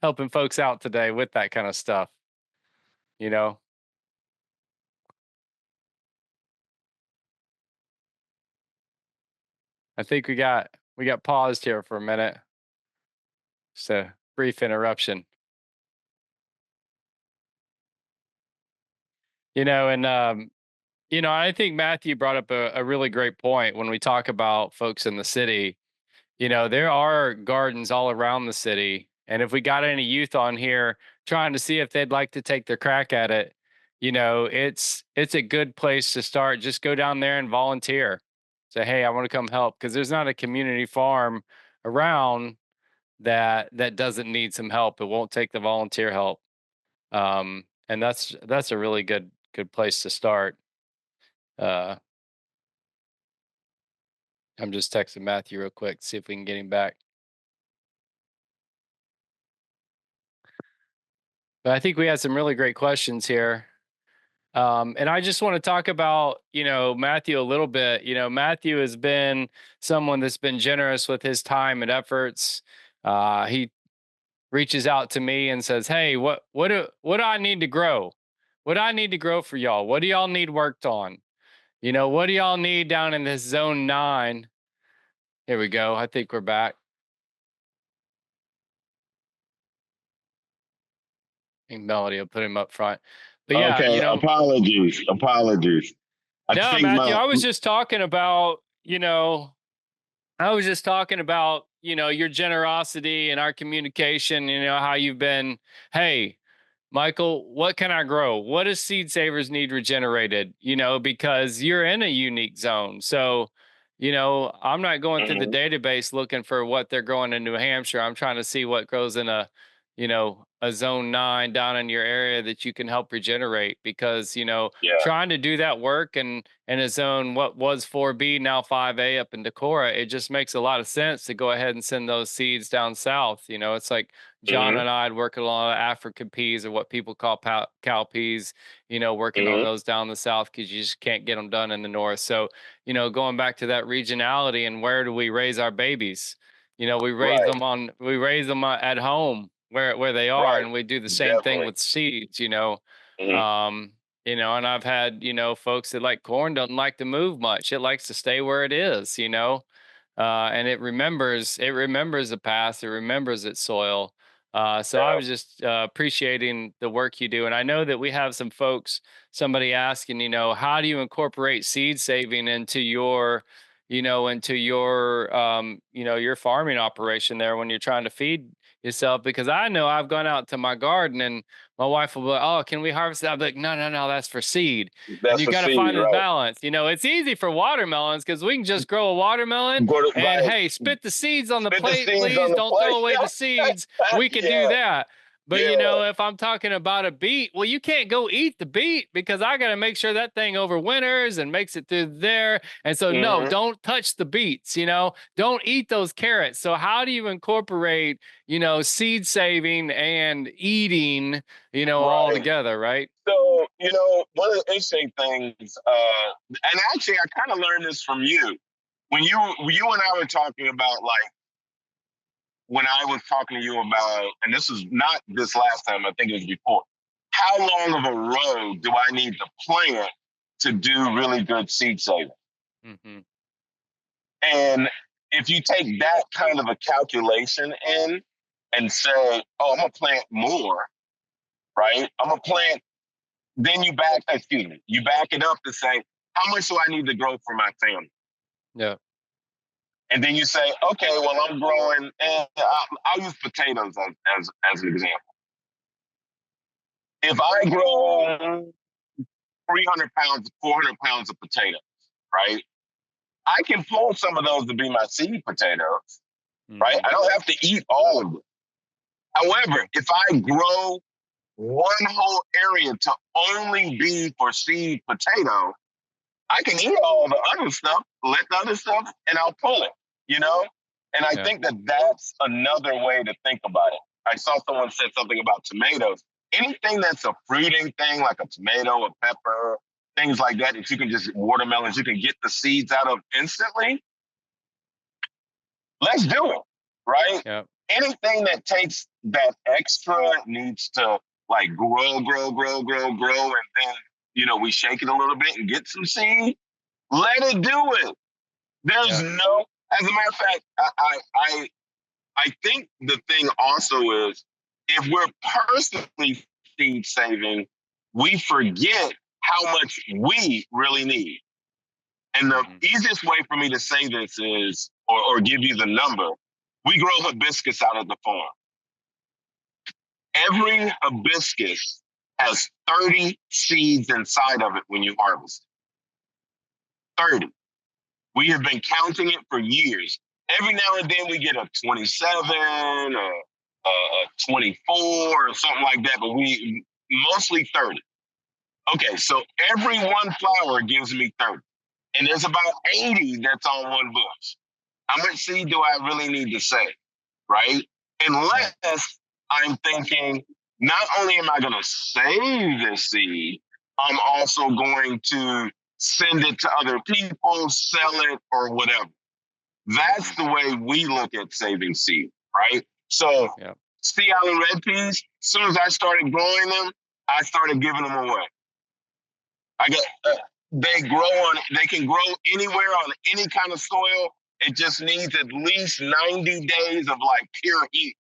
helping folks out today with that kind of stuff. You know, I think we got paused here for a minute. Just a brief interruption. And I think Matthew brought up a really great point when we talk about folks in the city. There are gardens all around the city. And if we got any youth on here trying to see if they'd like to take their crack at it, it's a good place to start. Just go down there and volunteer. Say, hey, I want to come help because there's not a community farm around that doesn't need some help. It won't take the volunteer help. And that's a really good place to start. Uh, I'm just texting Matthew real quick, see if we can get him back. But I think we had some really great questions here. And I just want to talk about, Matthew a little bit. Matthew has been someone that's been generous with his time and efforts. He reaches out to me and says, "Hey, what do I need to grow? What do I need to grow for y'all? What do y'all need worked on? What do y'all need down in this zone 9?" Here we go. I think we're back. I think Melody will put him up front. But yeah, Okay, apologies. I no, think Matthew, my I was just talking about, your generosity and our communication, how you've been, hey, Michael, what can I grow? What does Seed Savers need regenerated? Because you're in a unique zone. So, I'm not going through the Mhm. database looking for what they're growing in New Hampshire. I'm trying to see what grows in a, a zone 9 down in your area that you can help regenerate, because Yeah. trying to do that work and in a zone what was 4B now 5A up in Decorah, it just makes a lot of sense to go ahead and send those seeds down south. It's like John Hmm. and I had working on African peas, or what people call cow peas, working on Hmm. those down the south, because you just can't get them done in the north. So going back to that regionality, and where do we raise our babies? Right. We raise them at home where they are, Right. and we do the same thing Definitely. with seeds. Hmm. Um, and I've had folks that like corn doesn't like to move much; it likes to stay where it is. And it remembers the past, it remembers its soil. So I Yeah. was just appreciating the work you do, and I know that we have some folks. Somebody asking, how do you incorporate seed saving into your farming operation there when you're trying to feed yourself? Because I know I've gone out to my garden and my wife will be like, "Oh, can we harvest that?" I'm like, "No, no, no, that's for seed." And That's you for got to seed, find this right? balance. It's easy for watermelons because we can just grow a watermelon Go to and, right. hey, spit the seeds on the Spit the plate, seeds on please. the Don't throw plate. away the seeds. We could do Yeah. that. But Yeah. if I'm talking about a beet, well, you can't go eat the beet because I got to make sure that thing overwinters and makes it through there. And so, no, Hmm. don't touch the beets. Don't eat those carrots. So, how do you incorporate, seed saving and eating, all Right. together, right? So, one of the interesting things, and actually, I kind of learned this from you when you and I were talking about, like, when I was talking to you about, and this was not this last time, I think it was before. How long of a road do I need to plant to do really good seed saving? Hmm. And if you take that kind of a calculation in and say, "Oh, I'm gonna plant more," right? I'm gonna plant. Then you back it up to say, how much do I need to grow for my family? Yeah. And then you say, okay, well, I'm growing, and I'll use potatoes as an example. If I grow 300 pounds, 400 pounds of potatoes, right? I can pull some of those to be my seed potatoes, right? Hmm. I don't have to eat all of them. However, Hmm. if I grow one whole area to only be for seed potato, I can eat all the other stuff, let the other stuff, and I'll pull it, you know? And I Yeah. think that that's another way to think about it. I saw someone said something about tomatoes. Anything that's a fruiting thing, like a tomato, a pepper, things like that, that you can just, watermelons, you can get the seeds out of instantly, let's do it, right? Yeah. Anything that takes that extra needs to like grow, grow, grow, grow, grow, and then, we shake it a little bit and get some seed. Let it do it. There's Yeah. no, as a matter of fact, I think the thing also is if we're personally seed saving, we forget how much we really need. And the Hmm. easiest way for me to say this is, or give you the number, we grow hibiscus out of the farm. Every hibiscus has 30 seeds inside of it when you harvest. 30. We have been counting it for years. Every now and then we get a 27 or a 24 or something like that, but we mostly 30. Okay, so every one flower gives me 30. And there's about 80 that's on one bush. How much seed do I really need to save? Right? Yeah. Unless I'm thinking, not only am I going to save this seed, I'm also going to send it to other people, sell it, or whatever. Hmm. That's the way we look at saving seed, right? So, Yeah. sea island red peas, as soon as I started growing them, I started giving them away. I get they can grow anywhere on any kind of soil. It just needs at least 90 days of like pure heat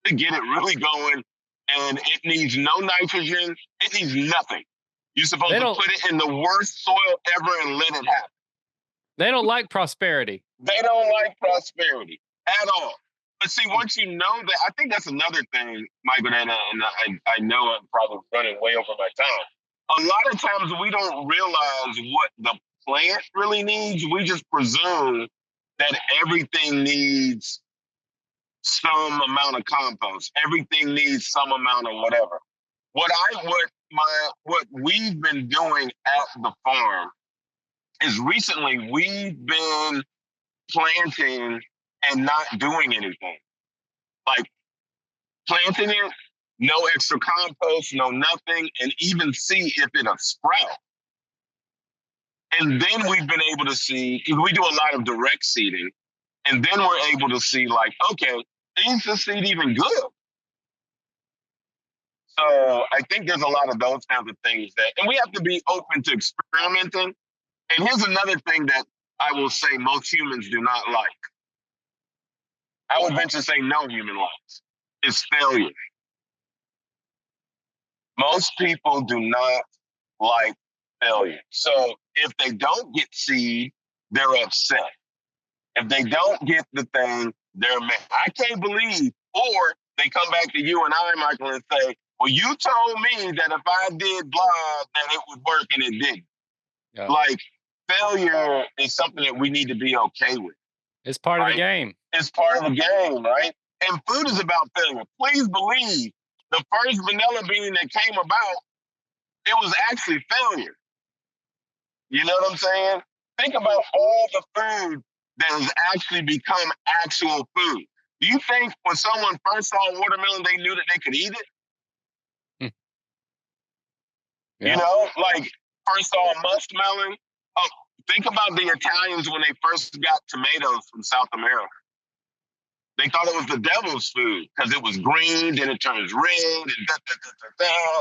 to get it really going. And it needs no nitrogen. It needs nothing. You're supposed They to don't put it in the worst soil ever and let it happen. they don't like prosperity. They don't like prosperity at all. But see, once you know that, I think that's another thing, Michael, and I know I'm probably running way over my time. A lot of times we don't realize what the plant really needs. We just presume that everything needs some amount of compost. Everything needs some amount of whatever. What we've been doing at the farm is recently we've been planting and not doing anything. Like planting it, no extra compost, no nothing, and even see if it'll sprout. And then we've been able to see, because we do a lot of direct seeding, and then we're able to see, like, okay, is the seed even good? So I think there's a lot of those kinds of things and we have to be open to experimenting. And here's another thing that I will say most humans do not like. I would venture to say no human likes is failure. Most people do not like failure. So if they don't get seed, they're upset. If they don't get the thing, they're mad. I can't believe, or they come back to you and I, Michael, and say, well, you told me that if I did blah, that it would work and it didn't. Yeah. Like failure is something that we need to be okay with. It's part of the game. It's part of the game, right? And food is about failure. Please believe the first vanilla bean that came about, it was actually failure. You know what I'm saying? Think about all the food that has actually become actual food. Do you think when someone first saw watermelon, they knew that they could eat it? Yeah. You know, like first saw muskmelon. Oh, think about the Italians when they first got tomatoes from South America. They thought it was the devil's food because it was green, then it turns red,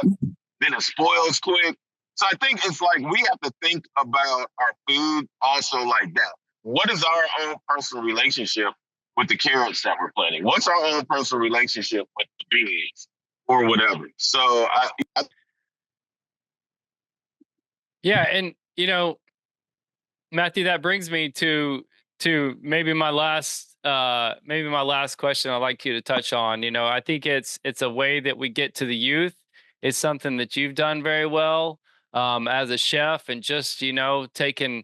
and then it spoils quick. So I think it's like we have to think about our food also like that. What is our own personal relationship with the carrots that we're planting? What's our own personal relationship with the beans or whatever? So yeah, and you know, Matthew, that brings me to maybe my last question I'd like you to touch on. You know, I think it's a way that we get to the youth. It's something that you've done very well as a chef, and just taking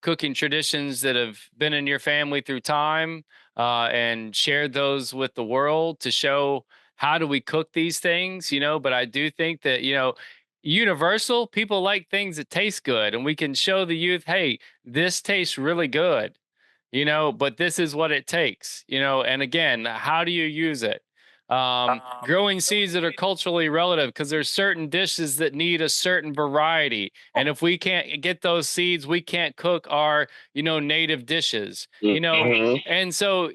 cooking traditions that have been in your family through time and shared those with the world to show how do we cook these things. But I do think that universal, people like things that taste good, and we can show the youth, hey, this tastes really good, but this is what it takes, and again, how do you use it? Growing seeds that are culturally relative, because there's certain dishes that need a certain variety, and if we can't get those seeds, we can't cook our native dishes. And so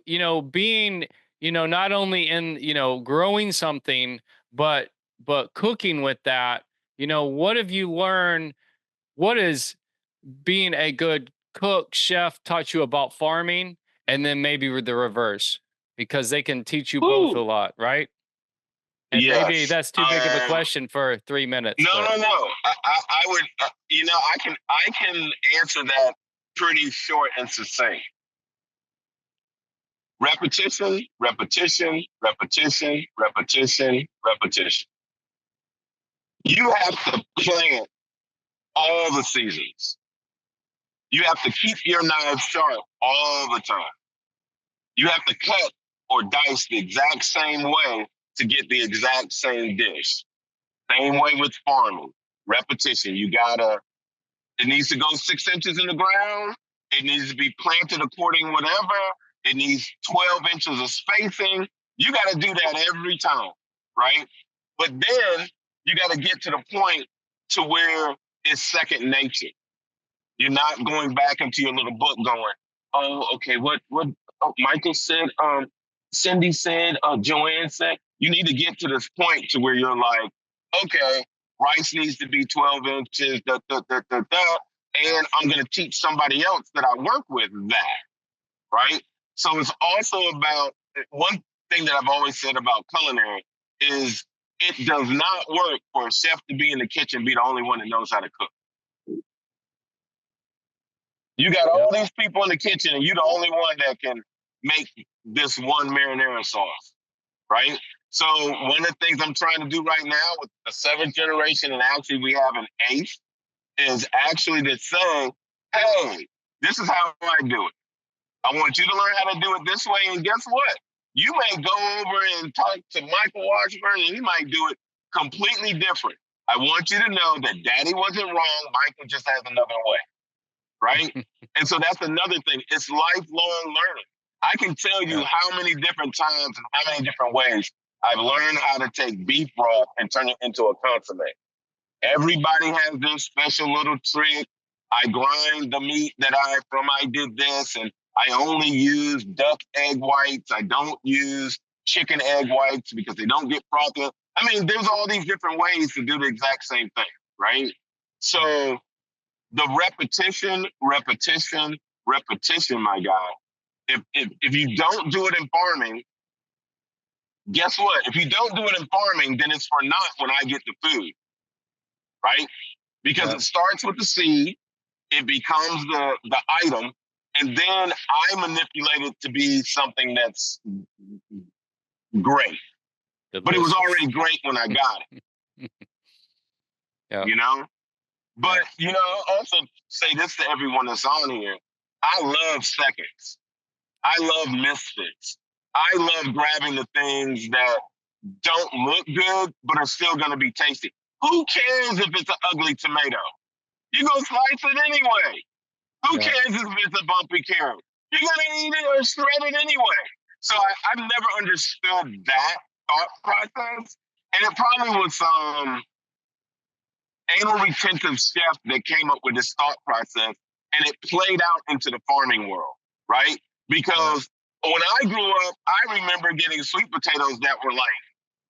being not only in growing something, but cooking with that. What have you learned? What is being a good cook, chef taught you about farming? And then maybe the reverse, because they can teach you both a lot, right? And yes. Maybe that's too big of a question for 3 minutes. No. I would, I can answer that pretty short and succinct. Repetition, repetition, repetition, repetition, repetition. You have to plant all the seasons. You have to keep your knives sharp all the time. You have to cut or dice the exact same way to get the exact same dish. Same way with farming. Repetition. It needs to go 6 inches in the ground. It needs to be planted according whatever. It needs 12 inches of spacing. You got to do that every time, right? But then you got to get to the point to where it's second nature. You're not going back into your little book going, oh, okay, what Michael said, Cindy said, Joanne said. You need to get to this point to where you're like, okay, rice needs to be 12 inches, and I'm going to teach somebody else that I work with that, right? So it's also about, one thing that I've always said about culinary is it does not work for a chef to be in the kitchen, be the only one that knows how to cook. You got all these people in the kitchen, and you're the only one that can make this one marinara sauce, right? So one of the things I'm trying to do right now with the 7th generation, and actually we have an 8th, is actually to say, hey, this is how I do it. I want you to learn how to do it this way, and guess what? You may go over and talk to Michael Washburn, and he might do it completely different. I want you to know that Daddy wasn't wrong. Michael just has another way, right? And so that's another thing. It's lifelong learning. I can tell you how many different times and how many different ways I've learned how to take beef broth and turn it into a consomme. Everybody has their special little trick. I grind the meat that I did this, and I only use duck egg whites. I don't use chicken egg whites because they don't get frothy. I mean, there's all these different ways to do the exact same thing, right? So the repetition, my guy. If you don't do it in farming, guess what? If you don't do it in farming, then it's for naught when I get the food, right? Because it starts with the seed, it becomes the item, and then I manipulate it to be something that's great. Delicious. But it was already great when I got it. You know? But, you know, I'll also say this to everyone that's on here. I love seconds. I love misfits. I love grabbing the things that don't look good, but are still going to be tasty. Who cares if it's an ugly tomato? You're going to slice it anyway. Who cares if it's a bumpy carrot? You're going to eat it or shred it anyway. So I've never understood that thought process. And it probably was some anal retentive chef that came up with this thought process, and it played out into the farming world, right? Because when I grew up, I remember getting sweet potatoes that were like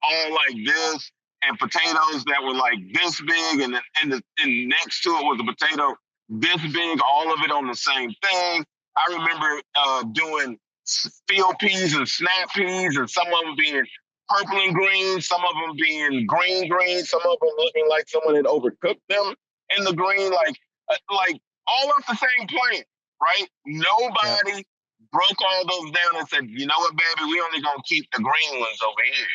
all like this, and potatoes that were like this big, and next to it was a potato this big, all of it on the same thing. I remember doing field peas and snap peas, and some of them being purple and green, some of them being green, some of them looking like someone had overcooked them in the green, like all off the same plant, right? Nobody broke all those down and said, you know what, baby, we only gonna keep the green ones over here.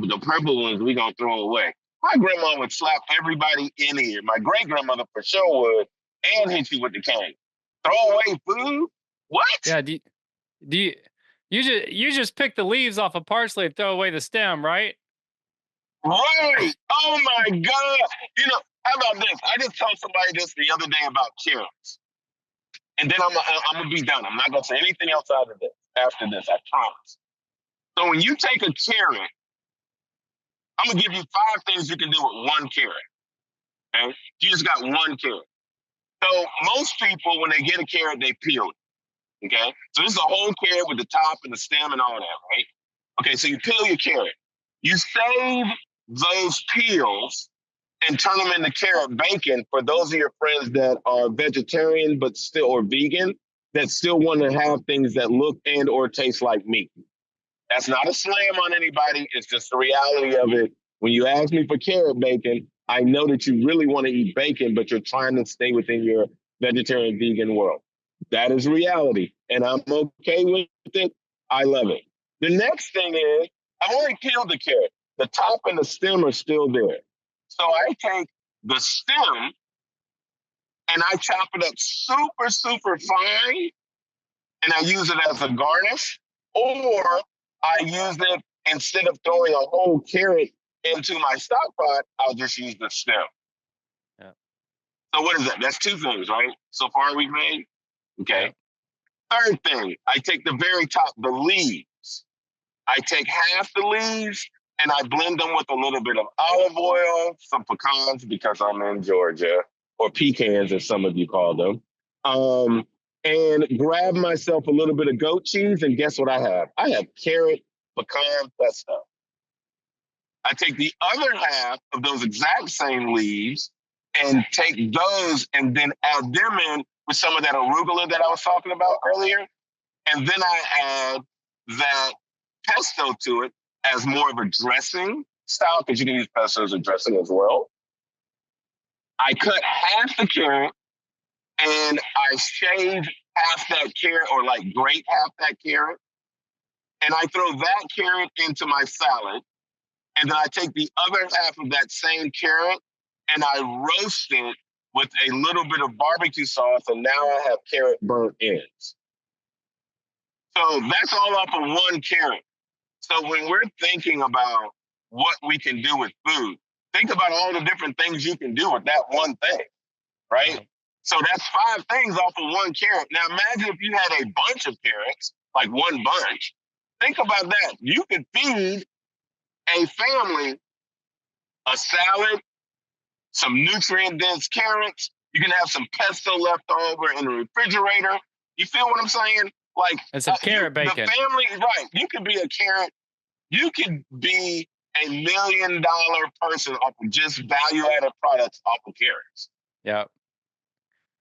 The purple ones we gonna throw away. My grandma would slap everybody in here. My great grandmother for sure would, and hit you with the cane. Throw away food? What? Yeah. Do you just pick the leaves off of parsley and throw away the stem, right? Right. Oh my God. You know, how about this? I just told somebody this the other day about carrots. And then I'm gonna be done. I'm not gonna say anything else after this, I promise. So when you take a carrot, I'm gonna give you 5 things you can do with one carrot. Okay? You just got one carrot. So most people, when they get a carrot, they peel it. Okay? So this is a whole carrot with the top and the stem and all that, right? Okay, so you peel your carrot. You save those peels and turn them into carrot bacon for those of your friends that are vegetarian but still or vegan that still want to have things that look and or taste like meat. That's not a slam on anybody. It's just the reality of it. When you ask me for carrot bacon, I know that you really want to eat bacon, but you're trying to stay within your vegetarian vegan world. That is reality, and I'm okay with it. I love it. The next thing is, I've only peeled the carrot. The top and the stem are still there. So I take the stem and I chop it up super, super fine, and I use it as a garnish, or I use it instead of throwing a whole carrot into my stock pot, I'll just use the stem. Yeah. So what is that? That's 2 things, right? So far we've made? Okay. Yeah. Third thing, I take the very top, the leaves. I take half the leaves and I blend them with a little bit of olive oil, some pecans because I'm in Georgia, or pecans as some of you call them. And grab myself a little bit of goat cheese, and guess what I have? I have carrot pecan pesto. I take the other half of those exact same leaves and take those and then add them in with some of that arugula that I was talking about earlier. And then I add that pesto to it as more of a dressing style, because you can use pesto as a dressing as well. I cut half the carrot and I shave half that carrot, or like grate half that carrot. And I throw that carrot into my salad. And then I take the other half of that same carrot and I roast it with a little bit of barbecue sauce. And now I have carrot burnt ends. So that's all off of one carrot. So when we're thinking about what we can do with food, think about all the different things you can do with that one thing, right? Yeah. So that's 5 things off of one carrot. Now imagine if you had a bunch of carrots, like one bunch. Think about that. You could feed a family a salad, some nutrient dense carrots. You can have some pesto left over in the refrigerator. You feel what I'm saying? Like And some carrot the bacon. family, right? You could be a carrot. You could be $1 million person off of just value added products off of carrots. Yeah.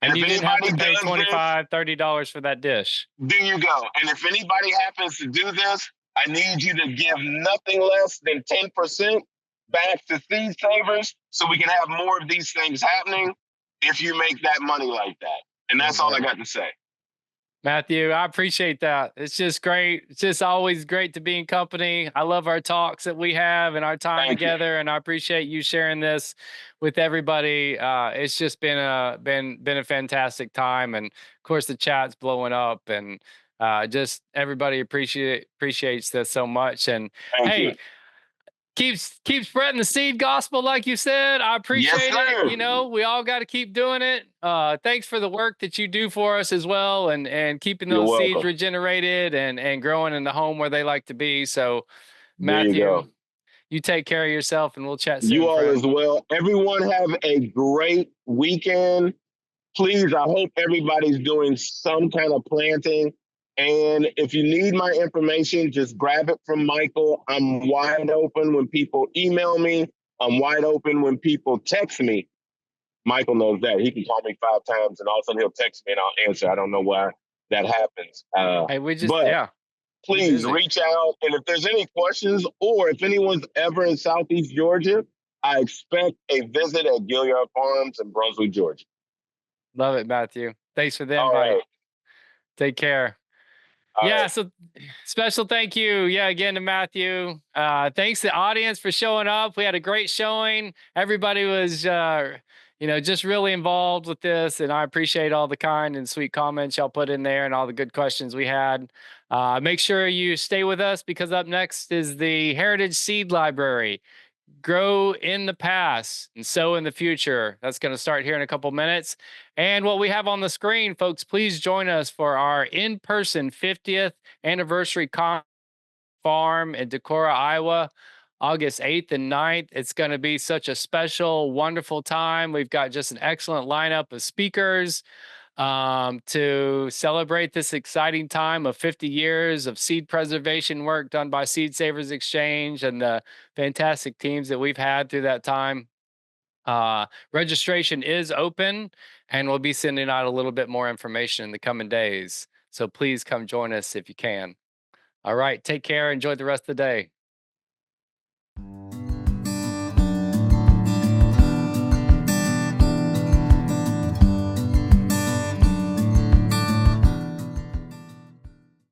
And And if you didn't have to anybody pay does this, $25, $30 for that dish. there you go. And if anybody happens to do this, I need you to give nothing less than 10% back to Seed Savers so we can have more of these things happening if you make that money like that. And that's all I got to say. Matthew, I appreciate that. It's just great. It's just always great to be in company. I love our talks that we have and our time Thank you. together, and I appreciate you sharing this with everybody. It's just been a fantastic time, and of course the chat's blowing up, and just everybody appreciates this so much. And Thank you. hey, keep spreading the seed gospel like you said. I Yes, appreciate it. sir. You know, we all got to keep doing it. Thanks for the work that you do for us as well, and keeping You're those seeds welcome. regenerated and growing in the home where they like to be. So There you Matthew, go. you take care of yourself, and we'll chat You soon, all friend. as well. Everyone have a great weekend. Please, I hope everybody's doing some kind of planting. And if you need my information, just grab it from Michael. I'm wide open when people email me. I'm wide open when people text me. Michael knows that. He can call me 5 times and all of a sudden he'll text me and I'll answer. I don't know why that happens. Hey, we just But yeah. please reach out. And if there's any questions or if anyone's ever in Southeast Georgia, I expect a visit at Gilliard Farms in Brunswick, Georgia. Love it, Matthew. Thanks for the All invite. right. Take care. All Yeah, right. so special thank you, again to Matthew. Thanks to the audience for showing up. We had a great showing. Everybody was, just really involved with this, and I appreciate all the kind and sweet comments y'all put in there and all the good questions we had. Make sure you stay with us because up next is the Heritage Seed Library. Grow in the past and sow in the future. That's going to start here in a couple minutes. And what we have on the screen, folks, please join us for our in-person 50th anniversary farm in Decorah, Iowa, August 8th and 9th. It's going to be such a special, wonderful time. We've got just an excellent lineup of speakers to celebrate this exciting time of 50 years of seed preservation work done by Seed Savers Exchange and the fantastic teams that we've had through that time. Registration is open, and we'll be sending out a little bit more information in the coming days. So please come join us if you can. All right, take care. Enjoy the rest of the day.